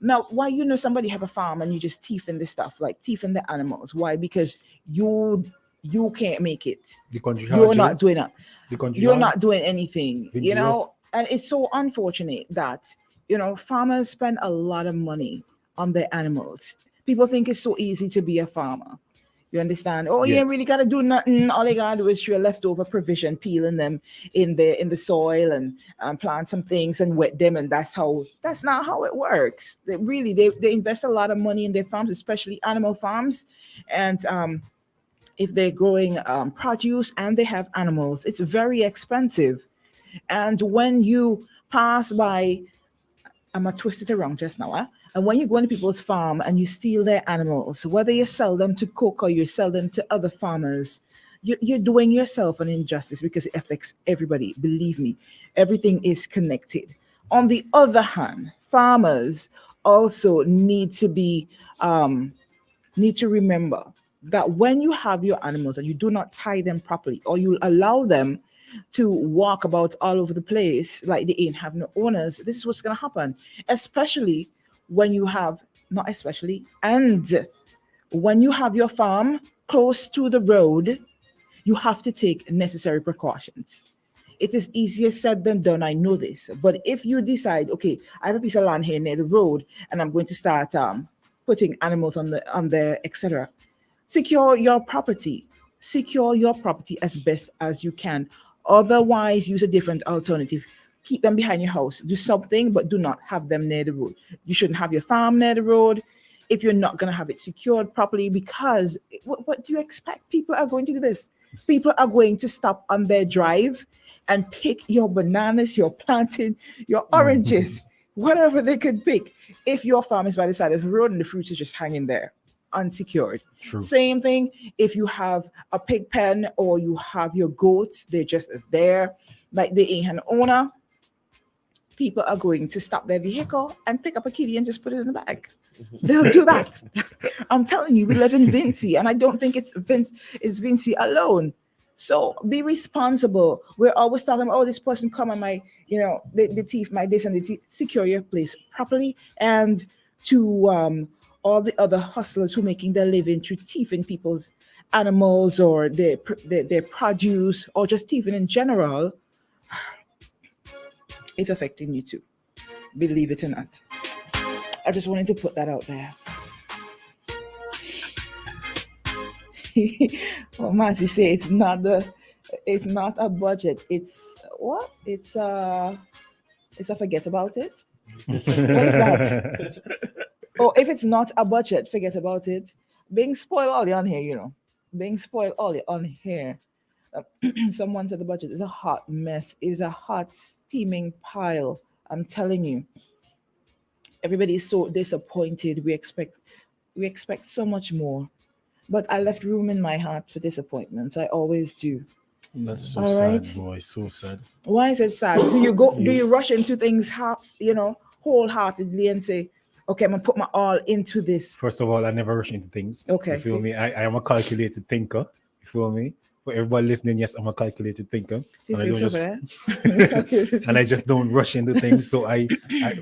Now, why, you know, somebody have a farm and you just thieving the stuff, like thieving the animals. Why? Because you can't make it. The country You're not doing it. The country You're not doing anything, Vinci you know, and it's so unfortunate that, you know, farmers spend a lot of money on their animals. People think it's so easy to be a farmer. You understand? Oh, you ain't really got to do nothing. All you got to do is your leftover provision, peeling them in the soil and plant some things and wet them. And that's not how it works. They invest a lot of money in their farms, especially animal farms. And if they're growing produce and they have animals, it's very expensive. And when you pass by, I'm going to twist it around just now, and when you go into people's farm and you steal their animals, whether you sell them to cook or you sell them to other farmers, you're doing yourself an injustice, because it affects everybody. Believe me, everything is connected. On the other hand, farmers also need to remember that when you have your animals and you do not tie them properly, or you allow them to walk about all over the place like they ain't have no owners, this is what's going to happen. Especially when you have, not especially, and when you have your farm close to the road, you have to take necessary precautions. It is easier said than done, I know this. But if you decide, okay, I have a piece of land here near the road and I'm going to start putting animals on there, etc., secure your property. Secure your property as best as you can. Otherwise, use a different alternative. Keep them behind your house. Do something, but do not have them near the road. You shouldn't have your farm near the road if you're not going to have it secured properly, because what do you expect? People are going to do this. People are going to stop on their drive and pick your bananas, your plantain, your oranges, whatever they could pick. If your farm is by the side of the road and the fruits are just hanging there, unsecured. True. Same thing if you have a pig pen or you have your goats, they're just there, like they ain't an owner. People are going to stop their vehicle and pick up a kitty and just put it in the bag. They'll do that. I'm telling you, we live in Vinci, and I don't think it's Vinci alone. So be responsible. We're always talking about, oh, this person come and the thief, my this and the thief. Secure your place properly. And to all the other hustlers who are making their living through thieving people's animals or their produce, or just thieving in general, it's affecting you too. Believe it or not. I just wanted to put that out there. Well, Massey say it's not a budget. It's what? It's a forget about it. What is that? Oh, if it's not a budget, forget about it. Being spoiled all on here, you know. Being spoiled all on here. Someone said the budget is a hot mess. It is a hot steaming pile. I'm telling you. Everybody is so disappointed. We expect so much more. But I left room in my heart for disappointment. I always do. That's so all sad, right? boy. So sad. Why is it sad? Do you rush into things wholeheartedly and say, okay, I'm gonna put my all into this? First of all, I never rush into things. Okay. You feel me? I am a calculated thinker. You feel me? For everybody listening, yes, I'm a calculated thinker. See, and I just don't rush into things. So I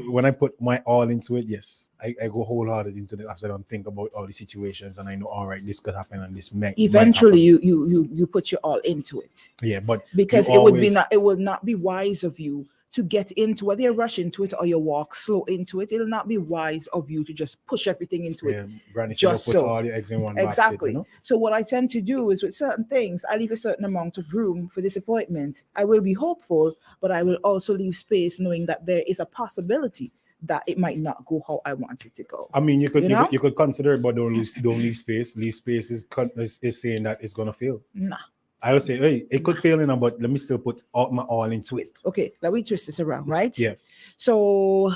when I put my all into it, yes, I go wholehearted into it after I don't think about all the situations, and I know, all right, this could happen and this may eventually you put your all into it. Yeah, but because it would not be wise of you to get into, whether you rush into it or you walk slow into it, it'll not be wise of you to just push everything into it. Granny said, Just put so. all your eggs in one Exactly. basket, you know? So what I tend to do is with certain things, I leave a certain amount of room for disappointment. I will be hopeful, but I will also leave space knowing that there is a possibility that it might not go how I want it to go. I mean, you could know? you could consider it, but don't leave space. Leave space is saying that it's gonna fail. Nah. I would say, hey, it could fail, but let me still put my all into it. Okay, let me twist this around, right? Yeah. So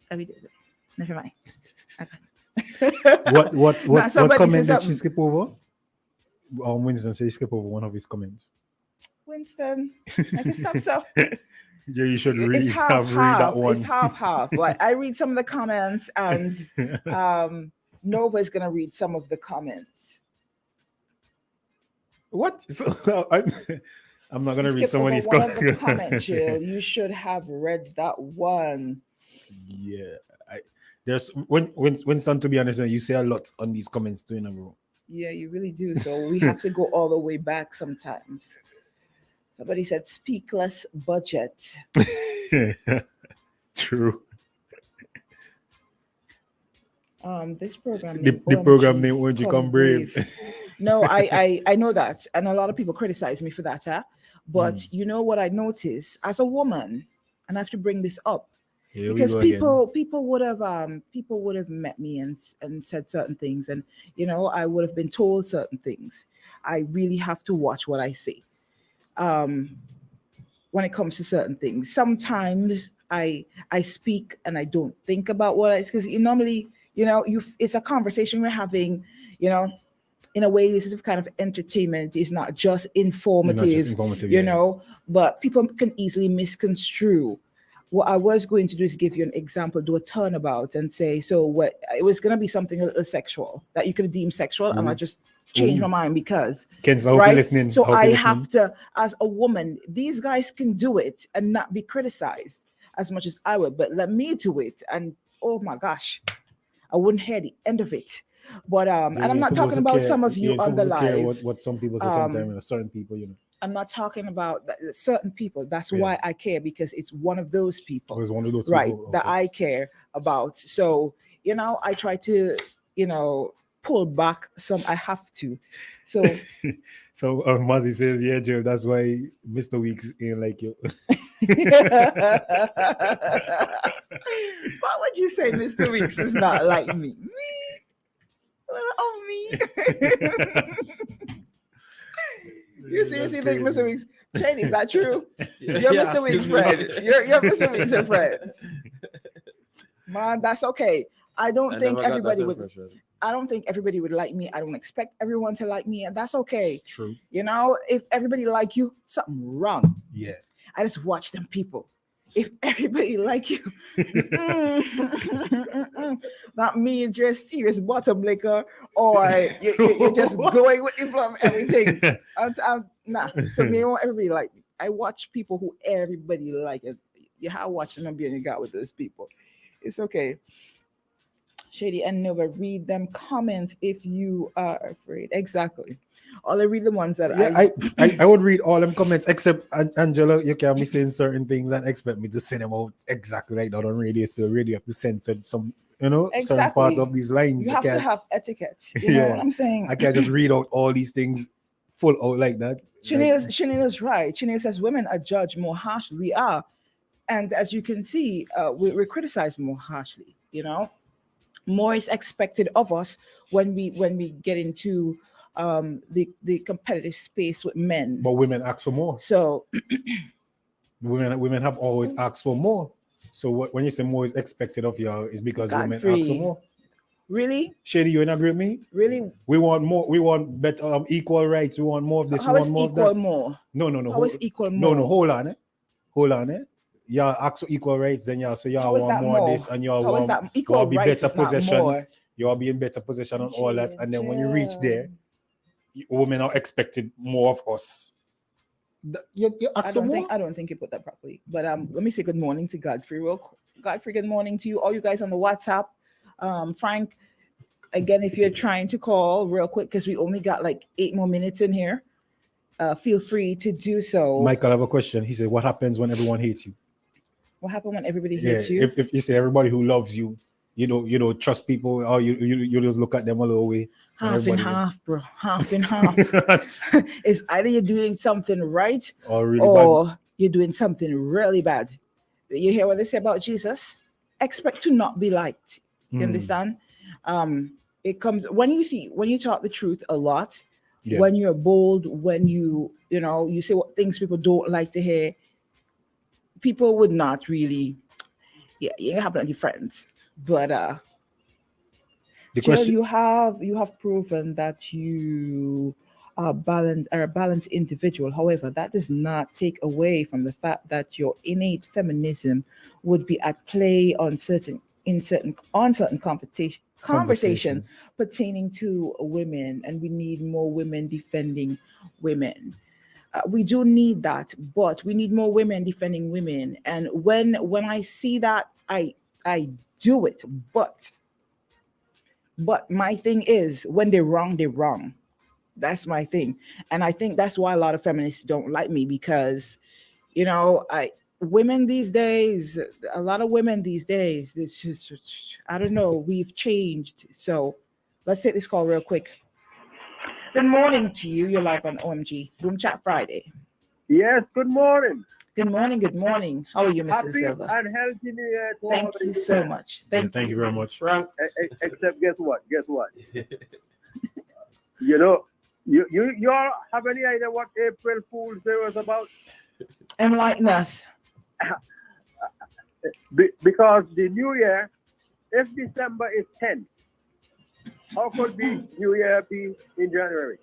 let me do it. Never mind. What somebody comment says did she skip over? Winston said she skip over one of his comments. Winston, I can stop. So Yeah, you should read, it's half. read that one. It's half. Like I read some of the comments, and Nova is gonna read some of the comments. What? So, I'm not gonna read Skip over somebody's one of the comments, comments. Jill. You should have read that one. Yeah, there's Winston. To be honest, you say a lot on these comments too, bro. Yeah, you really do. So we have to go all the way back sometimes. Somebody said, "Speak less budget." True. This program. The program name Won't You Come Brave. No, I know that, and a lot of people criticize me for that. But you know what I notice as a woman, and I have to bring this up Here we because go people would have met me and said certain things, and I would have been told certain things. I really have to watch what I say. When it comes to certain things, sometimes I speak and I don't think about what because normally it's a conversation we're having, in a way this is kind of entertainment. It's not just informative, but people can easily misconstrue. What I was going to do is give you an example, do a turnabout and say, so what it was going to be something a little sexual that you could deem sexual, and I just change my mind because listening. So I have to, as a woman, these guys can do it and not be criticized as much as I would, but let me do it, and oh my gosh, I wouldn't hear the end of it. But and I'm not talking about some of you on the live. What some people say sometimes, certain people, I'm not talking about certain people. That's why I care, because it's one of those people. It's one of those right people, that I care about. So I try to pull back some. I have to. So so Mazzy says, yeah, Joe, that's why Mr. Weeks ain't like you. Why would you say Mr. Weeks is not like me? Me? Oh, me. You seriously think Mr. Weeks? Shane, is that true? You're Mr. Weeks' friend. You're Mr. Weeks' friends. Man, that's okay. I don't think everybody would. I don't think everybody would like me. I don't expect everyone to like me, and that's okay. True. If everybody like you, something wrong. Yeah. I just watch them people. If everybody like you, that means you're a serious bottom liquor, or you're just going with it from everything. Nah. So me, I want everybody like me. I watch people who everybody like it. You have to watch them and be on your guard with those people. It's okay. Shady and Nova, read them comments if you are afraid. Exactly. I'll read the ones that I would read all them comments, except Angela, you can't be saying certain things and expect me to send them out exactly like that on radio. Still radio have to censor some, certain part of these lines. You have to have etiquette. You know what I'm saying? I can't just read out all these things full out like that. Chanel's right. Chanel says women are judged more harshly. We are. And as you can see, we're criticized more harshly, More is expected of us when we get into the competitive space with men. But women ask for more. So women have always asked for more. So when you say more is expected of you, it's because women ask for more. Really? Shady, you agree with me? Really? We want more. We want better, equal rights. We want more of this. How is equal more? No. How is equal more? No. Hold on. Y'all ask for equal rights, then y'all say y'all want more of this, and y'all want be better position. You'll be in better position on all that, and then when you reach there, women are expected more of us. I don't think you put that properly. But let me say good morning to Godfrey. Godfrey, good morning to you, all you guys on the WhatsApp. Frank, again, if you're trying to call real quick, because we only got like 8 more minutes in here. feel free to do so. Michael, I have a question. He said, what happens when everyone hates you? What happens when everybody hates you? If you say everybody who loves you, you don't trust people, or you just look at them a little way. Half and half, bro. Half and half. It's either you're doing something right or really bad. You're doing something really bad. You hear what they say about Jesus? Expect to not be liked. You understand? It comes when you talk the truth a lot, when you're bold, when you say what things people don't like to hear, people would not really, you have plenty of friends. But Jill, you have proven that you are a balanced individual. However, that does not take away from the fact that your innate feminism would be at play on certain conversations pertaining to women, and we need more women defending women. We do need that, but we need more women defending women. And when I see that, I do it. But my thing is, when they're wrong, they're wrong. That's my thing. And I think that's why a lot of feminists don't like me, because, a lot of women these days, it's just, I don't know, we've changed. So let's take this call real quick. Good morning to you. You're live on OMG Boom Chat Friday. Yes, good morning. Good morning. How are you, Mr. Happy Silva? and healthy New Year to Thank all you of you. so much. Thank you very much. Except guess what? You all have any idea what April Fool's Day was about? Enlighten us. Because the New Year, if December is 10, how could the New Year be in January?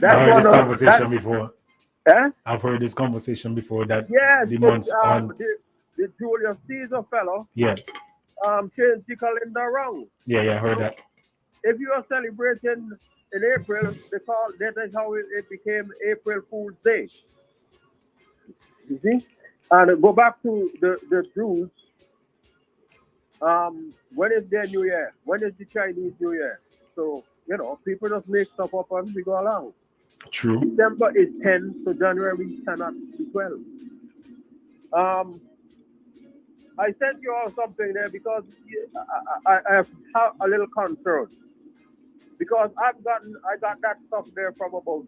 I've heard this conversation before. Eh? I've heard this conversation before that yes, the months the Julius Caesar fellow changed the calendar around. Yeah, I heard that. If you are celebrating in April, that is how it became April Fool's Day. You see? And go back to the Jews. When is their New Year? When is the Chinese New Year? So, people just make stuff up and we go along. True. December is 10, so January cannot be 12. I sent you all something there because I have a little concern. Because I got that stuff there from about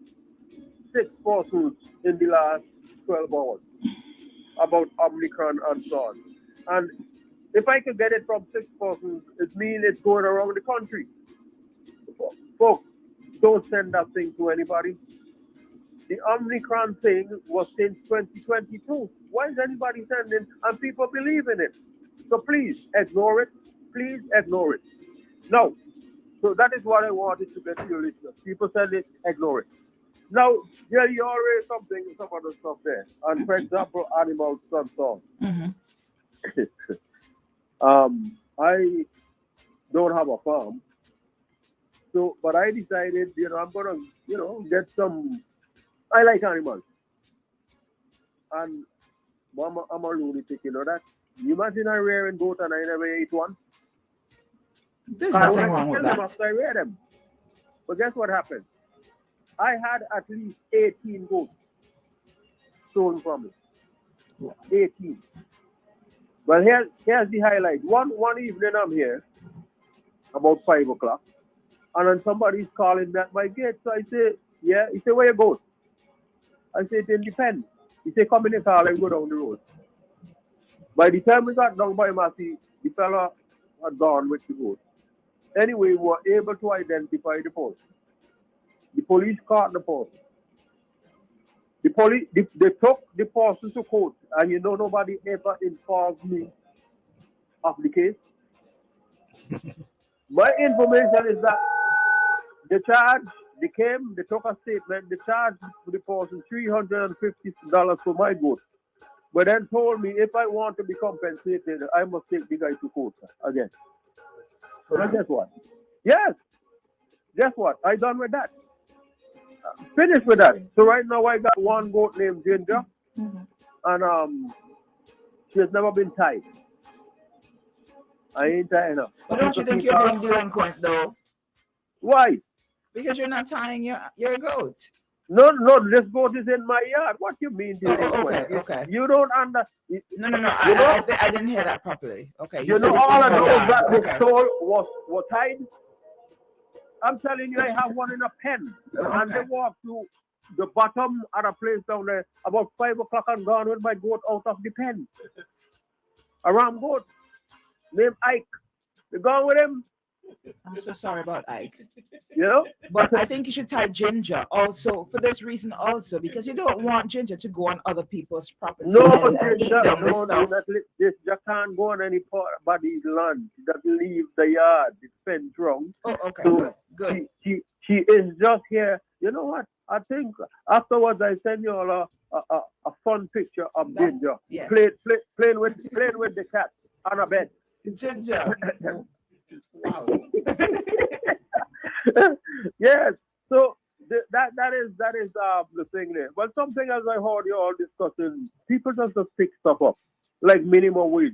6 persons in the last 12 hours about Omicron and so on. And if I could get it from 6 persons, it means it's going around the country. Folks, don't send that thing to anybody. The Omicron thing was since 2022. Why is anybody sending and people believe in it? So please ignore it. Please ignore it. No. So that is what I wanted to get to your listeners. People send it, ignore it. Now, you already some other stuff there. And for example, animals and so on. I don't have a farm. So, but I decided, I'm gonna, get some. I like animals, and I'm a lunatic, that. You imagine I rearing goat and I never ate one. There's nothing wrong with that. After I rear them, but guess what happened? I had at least 18 goats stolen from me. 18. Well, here's the highlight. One evening I'm here, about 5 o'clock. And then somebody's calling at my gate. So I say, yeah. He said, where you go? I said, it depends. He said, come in the car and go down the road. By the time we got down by Massey, the fella had gone with the goat. Anyway, we were able to identify the person. The police caught the person. They took the person to court. And nobody ever informed me of the case. My information is that the charge, they came, they took a statement, they charged the person $350 for my goat. But then told me if I want to be compensated, I must take the guy to court again. So guess what? Yes. Guess what? I done with that. Finished with that. So right now I got one goat named Ginger. And she has never been tied. I ain't tying her. But don't you think you're being delinquent though? Why? Because you're not tying your goat. No, this goat is in my yard. What you mean? Okay. You don't No. I didn't hear that properly. Okay. You know all of those that the soul was tied? I'm telling you, I have one in a pen. And they walk to the bottom at a place down there about 5 o'clock and gone with my goat out of the pen. A ram goat named Ike. You gone with him? I'm so sorry about Ike. You know? But I think you should tie Ginger also for this reason also, because you don't want Ginger to go on other people's property. No, and eat Ginger, them this no, stuff. this can't go on anybody's land. She doesn't leave the yard. It's fenced wrong. Oh, okay, So good. She is just here. You know what? I think afterwards I send you all a fun picture of Ginger playing with the cat on a bed. Ginger. Wow. Yes. So that is the thing there. But something as I heard you all discussing, people just pick stuff up like minimum wage.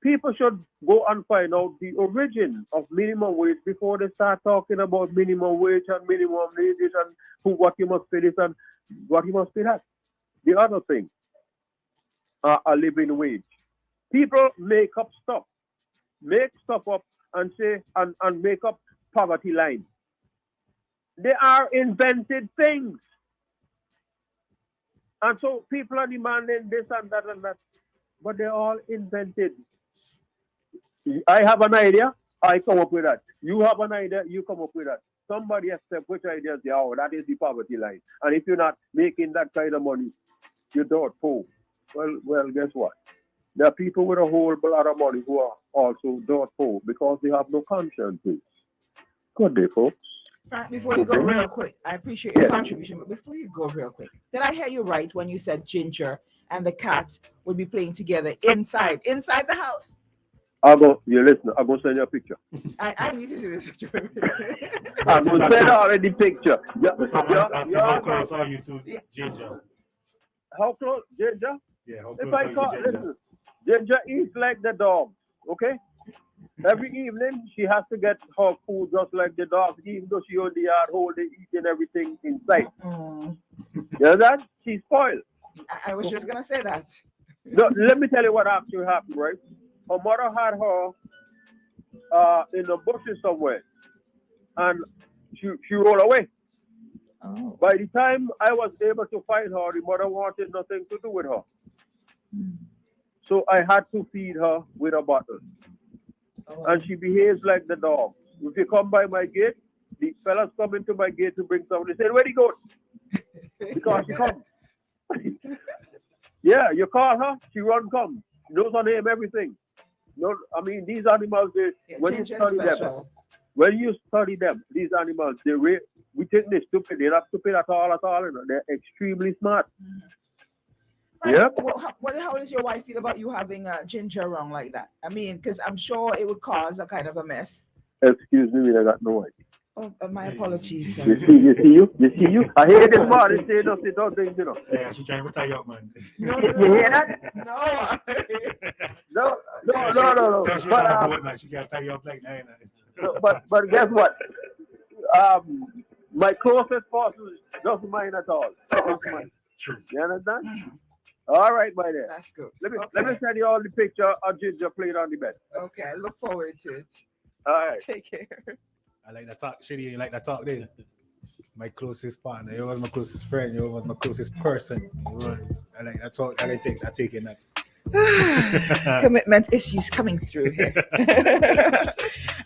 People should go and find out the origin of minimum wage before they start talking about minimum wage and minimum wages and what you must pay this and what you must pay that. The other thing, a living wage. People make up stuff up and say and make up poverty line. They are invented things. And so people are demanding this and that, but they're all invented. I have an idea, I come up with that. You have an idea, you come up with that. Somebody accept which idea they are, that is the poverty line. And if you're not making that kind of money, you're dirt poor. Well, guess what? There are people with a whole lot of money who are also dirt poor because they have no conscience. Good day, folks. Frank, before you go real quick, I appreciate your contribution, but before you go real quick, did I hear you right when you said Ginger and the cat would be playing together inside the house? You listen, I'm going to send you a picture. I need to see this picture. I'm going to send already picture. How close are you to Ginger? How close? Ginger? Yeah, how If close I are you call, to Ginger? listen, Ginger eats like the dog, okay? Every evening, she has to get her food just like the dog, even though she on the yard hole, they eating everything inside. You know that? She's spoiled. I was just going to say that. No, let me tell you what actually happened, right? Her mother had her in the bushes somewhere, and she rolled away. Oh. By the time I was able to find her, the mother wanted nothing to do with her. So I had to feed her with a bottle. And she behaves like the dog. If you come by my gate, the fellas come into my gate to bring somebody. They say, where do you go? Because she comes. Yeah, you call her, she run come. She knows her name, everything. No, I mean, these animals, when you study them, these animals, we think they're stupid. They're not stupid at all. You know? They're extremely smart. Right. Yeah. How does your wife feel about you having Ginger around like that? I mean, because I'm sure it would cause a kind of a mess. Excuse me, I got no wife. Oh, my apologies, sir. You see you. I hear this man say no, sit down things, you know. Yeah, she's trying to tie you up, man. You hear that? No. She can't tie you up like that. But guess what? My closest person doesn't mind at all. Okay. True. You understand? All right, my dear. That's good. Let me send you all the picture of Ginger playing on the bed. Okay, I look forward to it. All right. Take care. I like that talk, Shitty. You like that talk there? My closest partner. You was my closest friend. You was my closest person. I like that talk. I take in that. Commitment issues coming through here.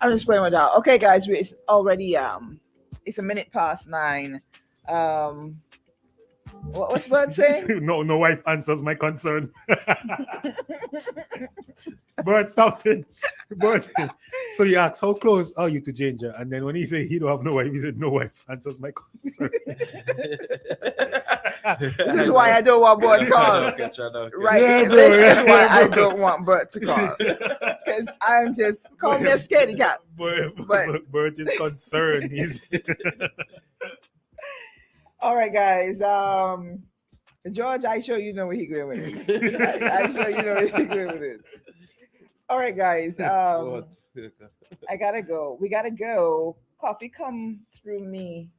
I'm just playing with that. Okay, guys, it's already it's 9:01. What's Bert saying? No wife answers my concern. Bert, stop it. Bert. So you asked, how close are you to Ginger? And then when he said he don't have no wife, he said no wife answers my concern. This is why I don't want Bert to call. Right. Yeah, this is why I don't want Bert to call. Because I'm just call me a scaredy cat. But Bert is concerned. He's all right, guys. George, I sure you know where he going with it. I sure you know where he going with it. All right, guys. I gotta go. We gotta go. Coffee come through me.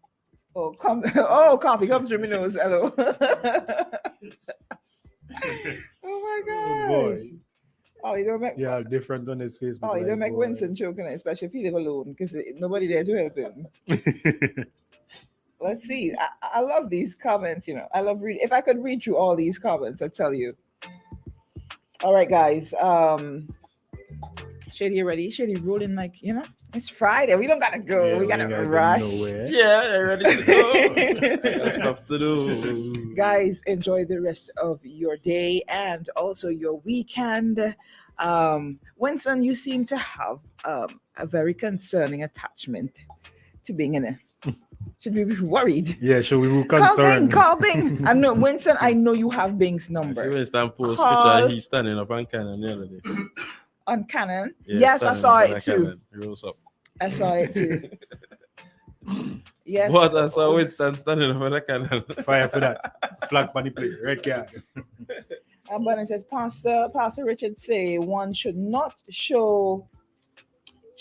Oh, coffee come through me nose. Hello. Oh my gosh. boy. Oh, you don't make Yeah, different on his face. Oh, you don't make Winston choking, especially if he live alone, because nobody there to help him. Let's see. I love these comments, you know. I love reading. If I could read through all these comments, I tell you. All right, guys. Shady, you ready? Shady rolling like, you know, it's Friday. We don't gotta go. Yeah, we gotta ain't gotta go rush. nowhere. Yeah, ready to go. I got stuff to do. Guys, enjoy the rest of your day and also your weekend. Winston, you seem to have a very concerning attachment to being in a. Should we be worried? Yeah, should we be concerned? Call Bing. I know, Winston, I know you have Bing's See number. Winston post Call- picture, he's standing up on Canon the other day. On Canon? Yeah, Yes, I standing saw up it on too. Canon. He rose up. I saw it too. Yes. What I saw Winston standing up on the Canon. Fire for that. Flag money play. Red card. But it says, Pastor Richard say one should not show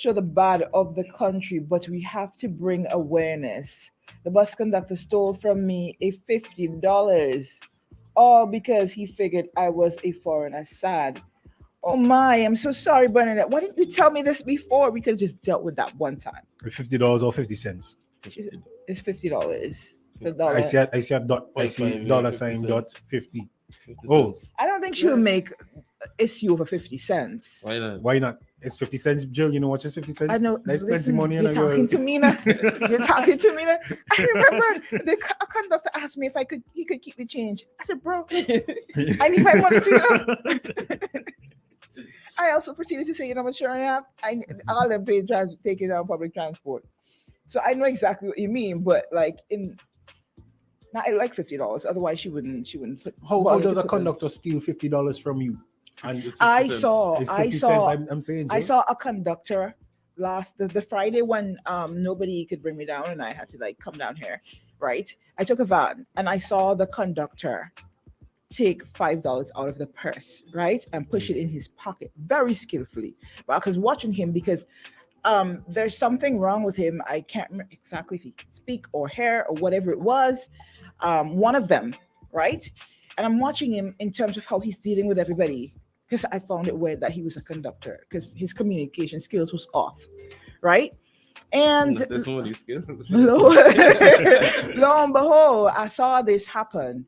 the bad of the country, but we have to bring awareness. The bus conductor stole from me a $50, all because he figured I was a foreigner. Sad. Oh my, I'm so sorry, Bernadette. Why didn't you tell me this before? We could have just dealt with that one time. $50 or 50 cents. It's $50. I see a dot. I see dollar sign dot 50. Oh, I don't think she'll make issue over 50 cents. Why not? Why not? It's 50 cents, Jill. You know what is 50 cents? I know. That's plenty Listen, money. you're talking to me now. You're talking to me now. I remember the conductor asked me if he could keep the change. I said, bro, I need my money too. I also proceeded to say, you know what, sure enough, all them pay taking down public transport. So I know exactly what you mean, but like I like $50. Otherwise, she wouldn't put. How does a conductor steal $50 from you? And I saw. I'm saying, I Jill. saw a conductor the Friday when nobody could bring me down and I had to like come down here, right? I took a van and I saw the conductor take $5 out of the purse, right, and push it in his pocket very skillfully. But I was watching him because there's something wrong with him. I can't remember exactly if he could speak or hear or whatever it was. One of them, right? And I'm watching him in terms of how he's dealing with everybody, because I found it weird that he was a conductor because his communication skills was off, right? And lo and behold, I saw this happen.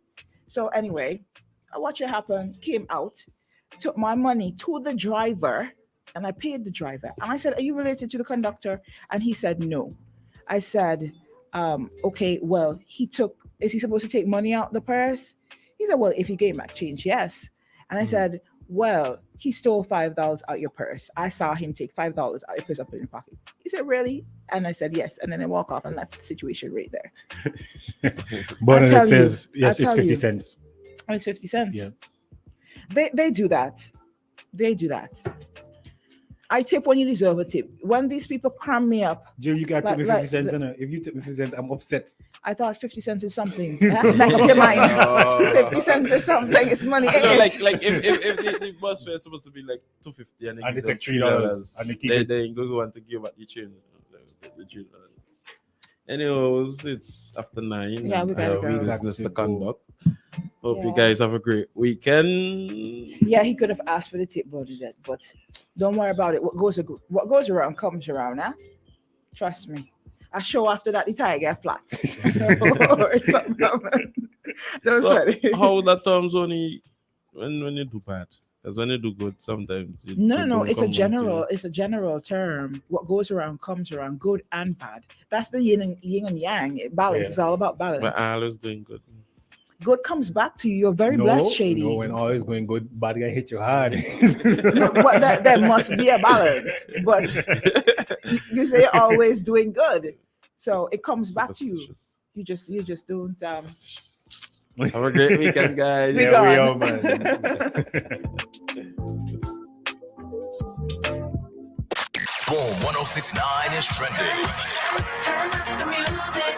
So anyway, I watched it happen, came out, took my money to the driver, and I paid the driver. And I said, are you related to the conductor? And he said, no. I said, okay, well, is he supposed to take money out the purse? He said, well, if he gave back change, yes. And I said, well, he stole $5 out your purse. I saw him take $5 out your purse and put it in your pocket. He said, really? And I said, yes. And then I walk off and left the situation right there. But it says, yes, it's 50 cents. Oh, it's 50 cents. Yeah. They do that. They do that. I tip when you deserve a tip. When these people cram me up. Jill, you got to tip me 50 cents. If you tip me 50 cents, I'm upset. I thought 50 cents is something. Make up your mind. 50 cents is something. It's money. I know, like if the bus fare is supposed to be like $2.50 and they take $3 and they keep they go on to give back the change. Anyways, it's after 9. Yeah, we gotta go. Business to conduct. Hope you guys have a great weekend. Yeah, he could have asked for the tip, but don't worry about it. What goes around comes around, huh? Trust me. I show after that the tire get flat. Or something. Don't sweat it. How that terms only when you do bad? Because when you do good, sometimes no, it's a general term. What goes around comes around, good and bad. That's the yin and yang. Balance is all about balance. But all is doing good. Good comes back to you. You're very blessed, Shady. No, when all is going good, bad guy hit you hard. No, but there must be a balance. But you say you're always doing good, so it comes back to you. You just don't. Have a great weekend, guys. We are, man. Boom 106.9 is trending. Turn up the music.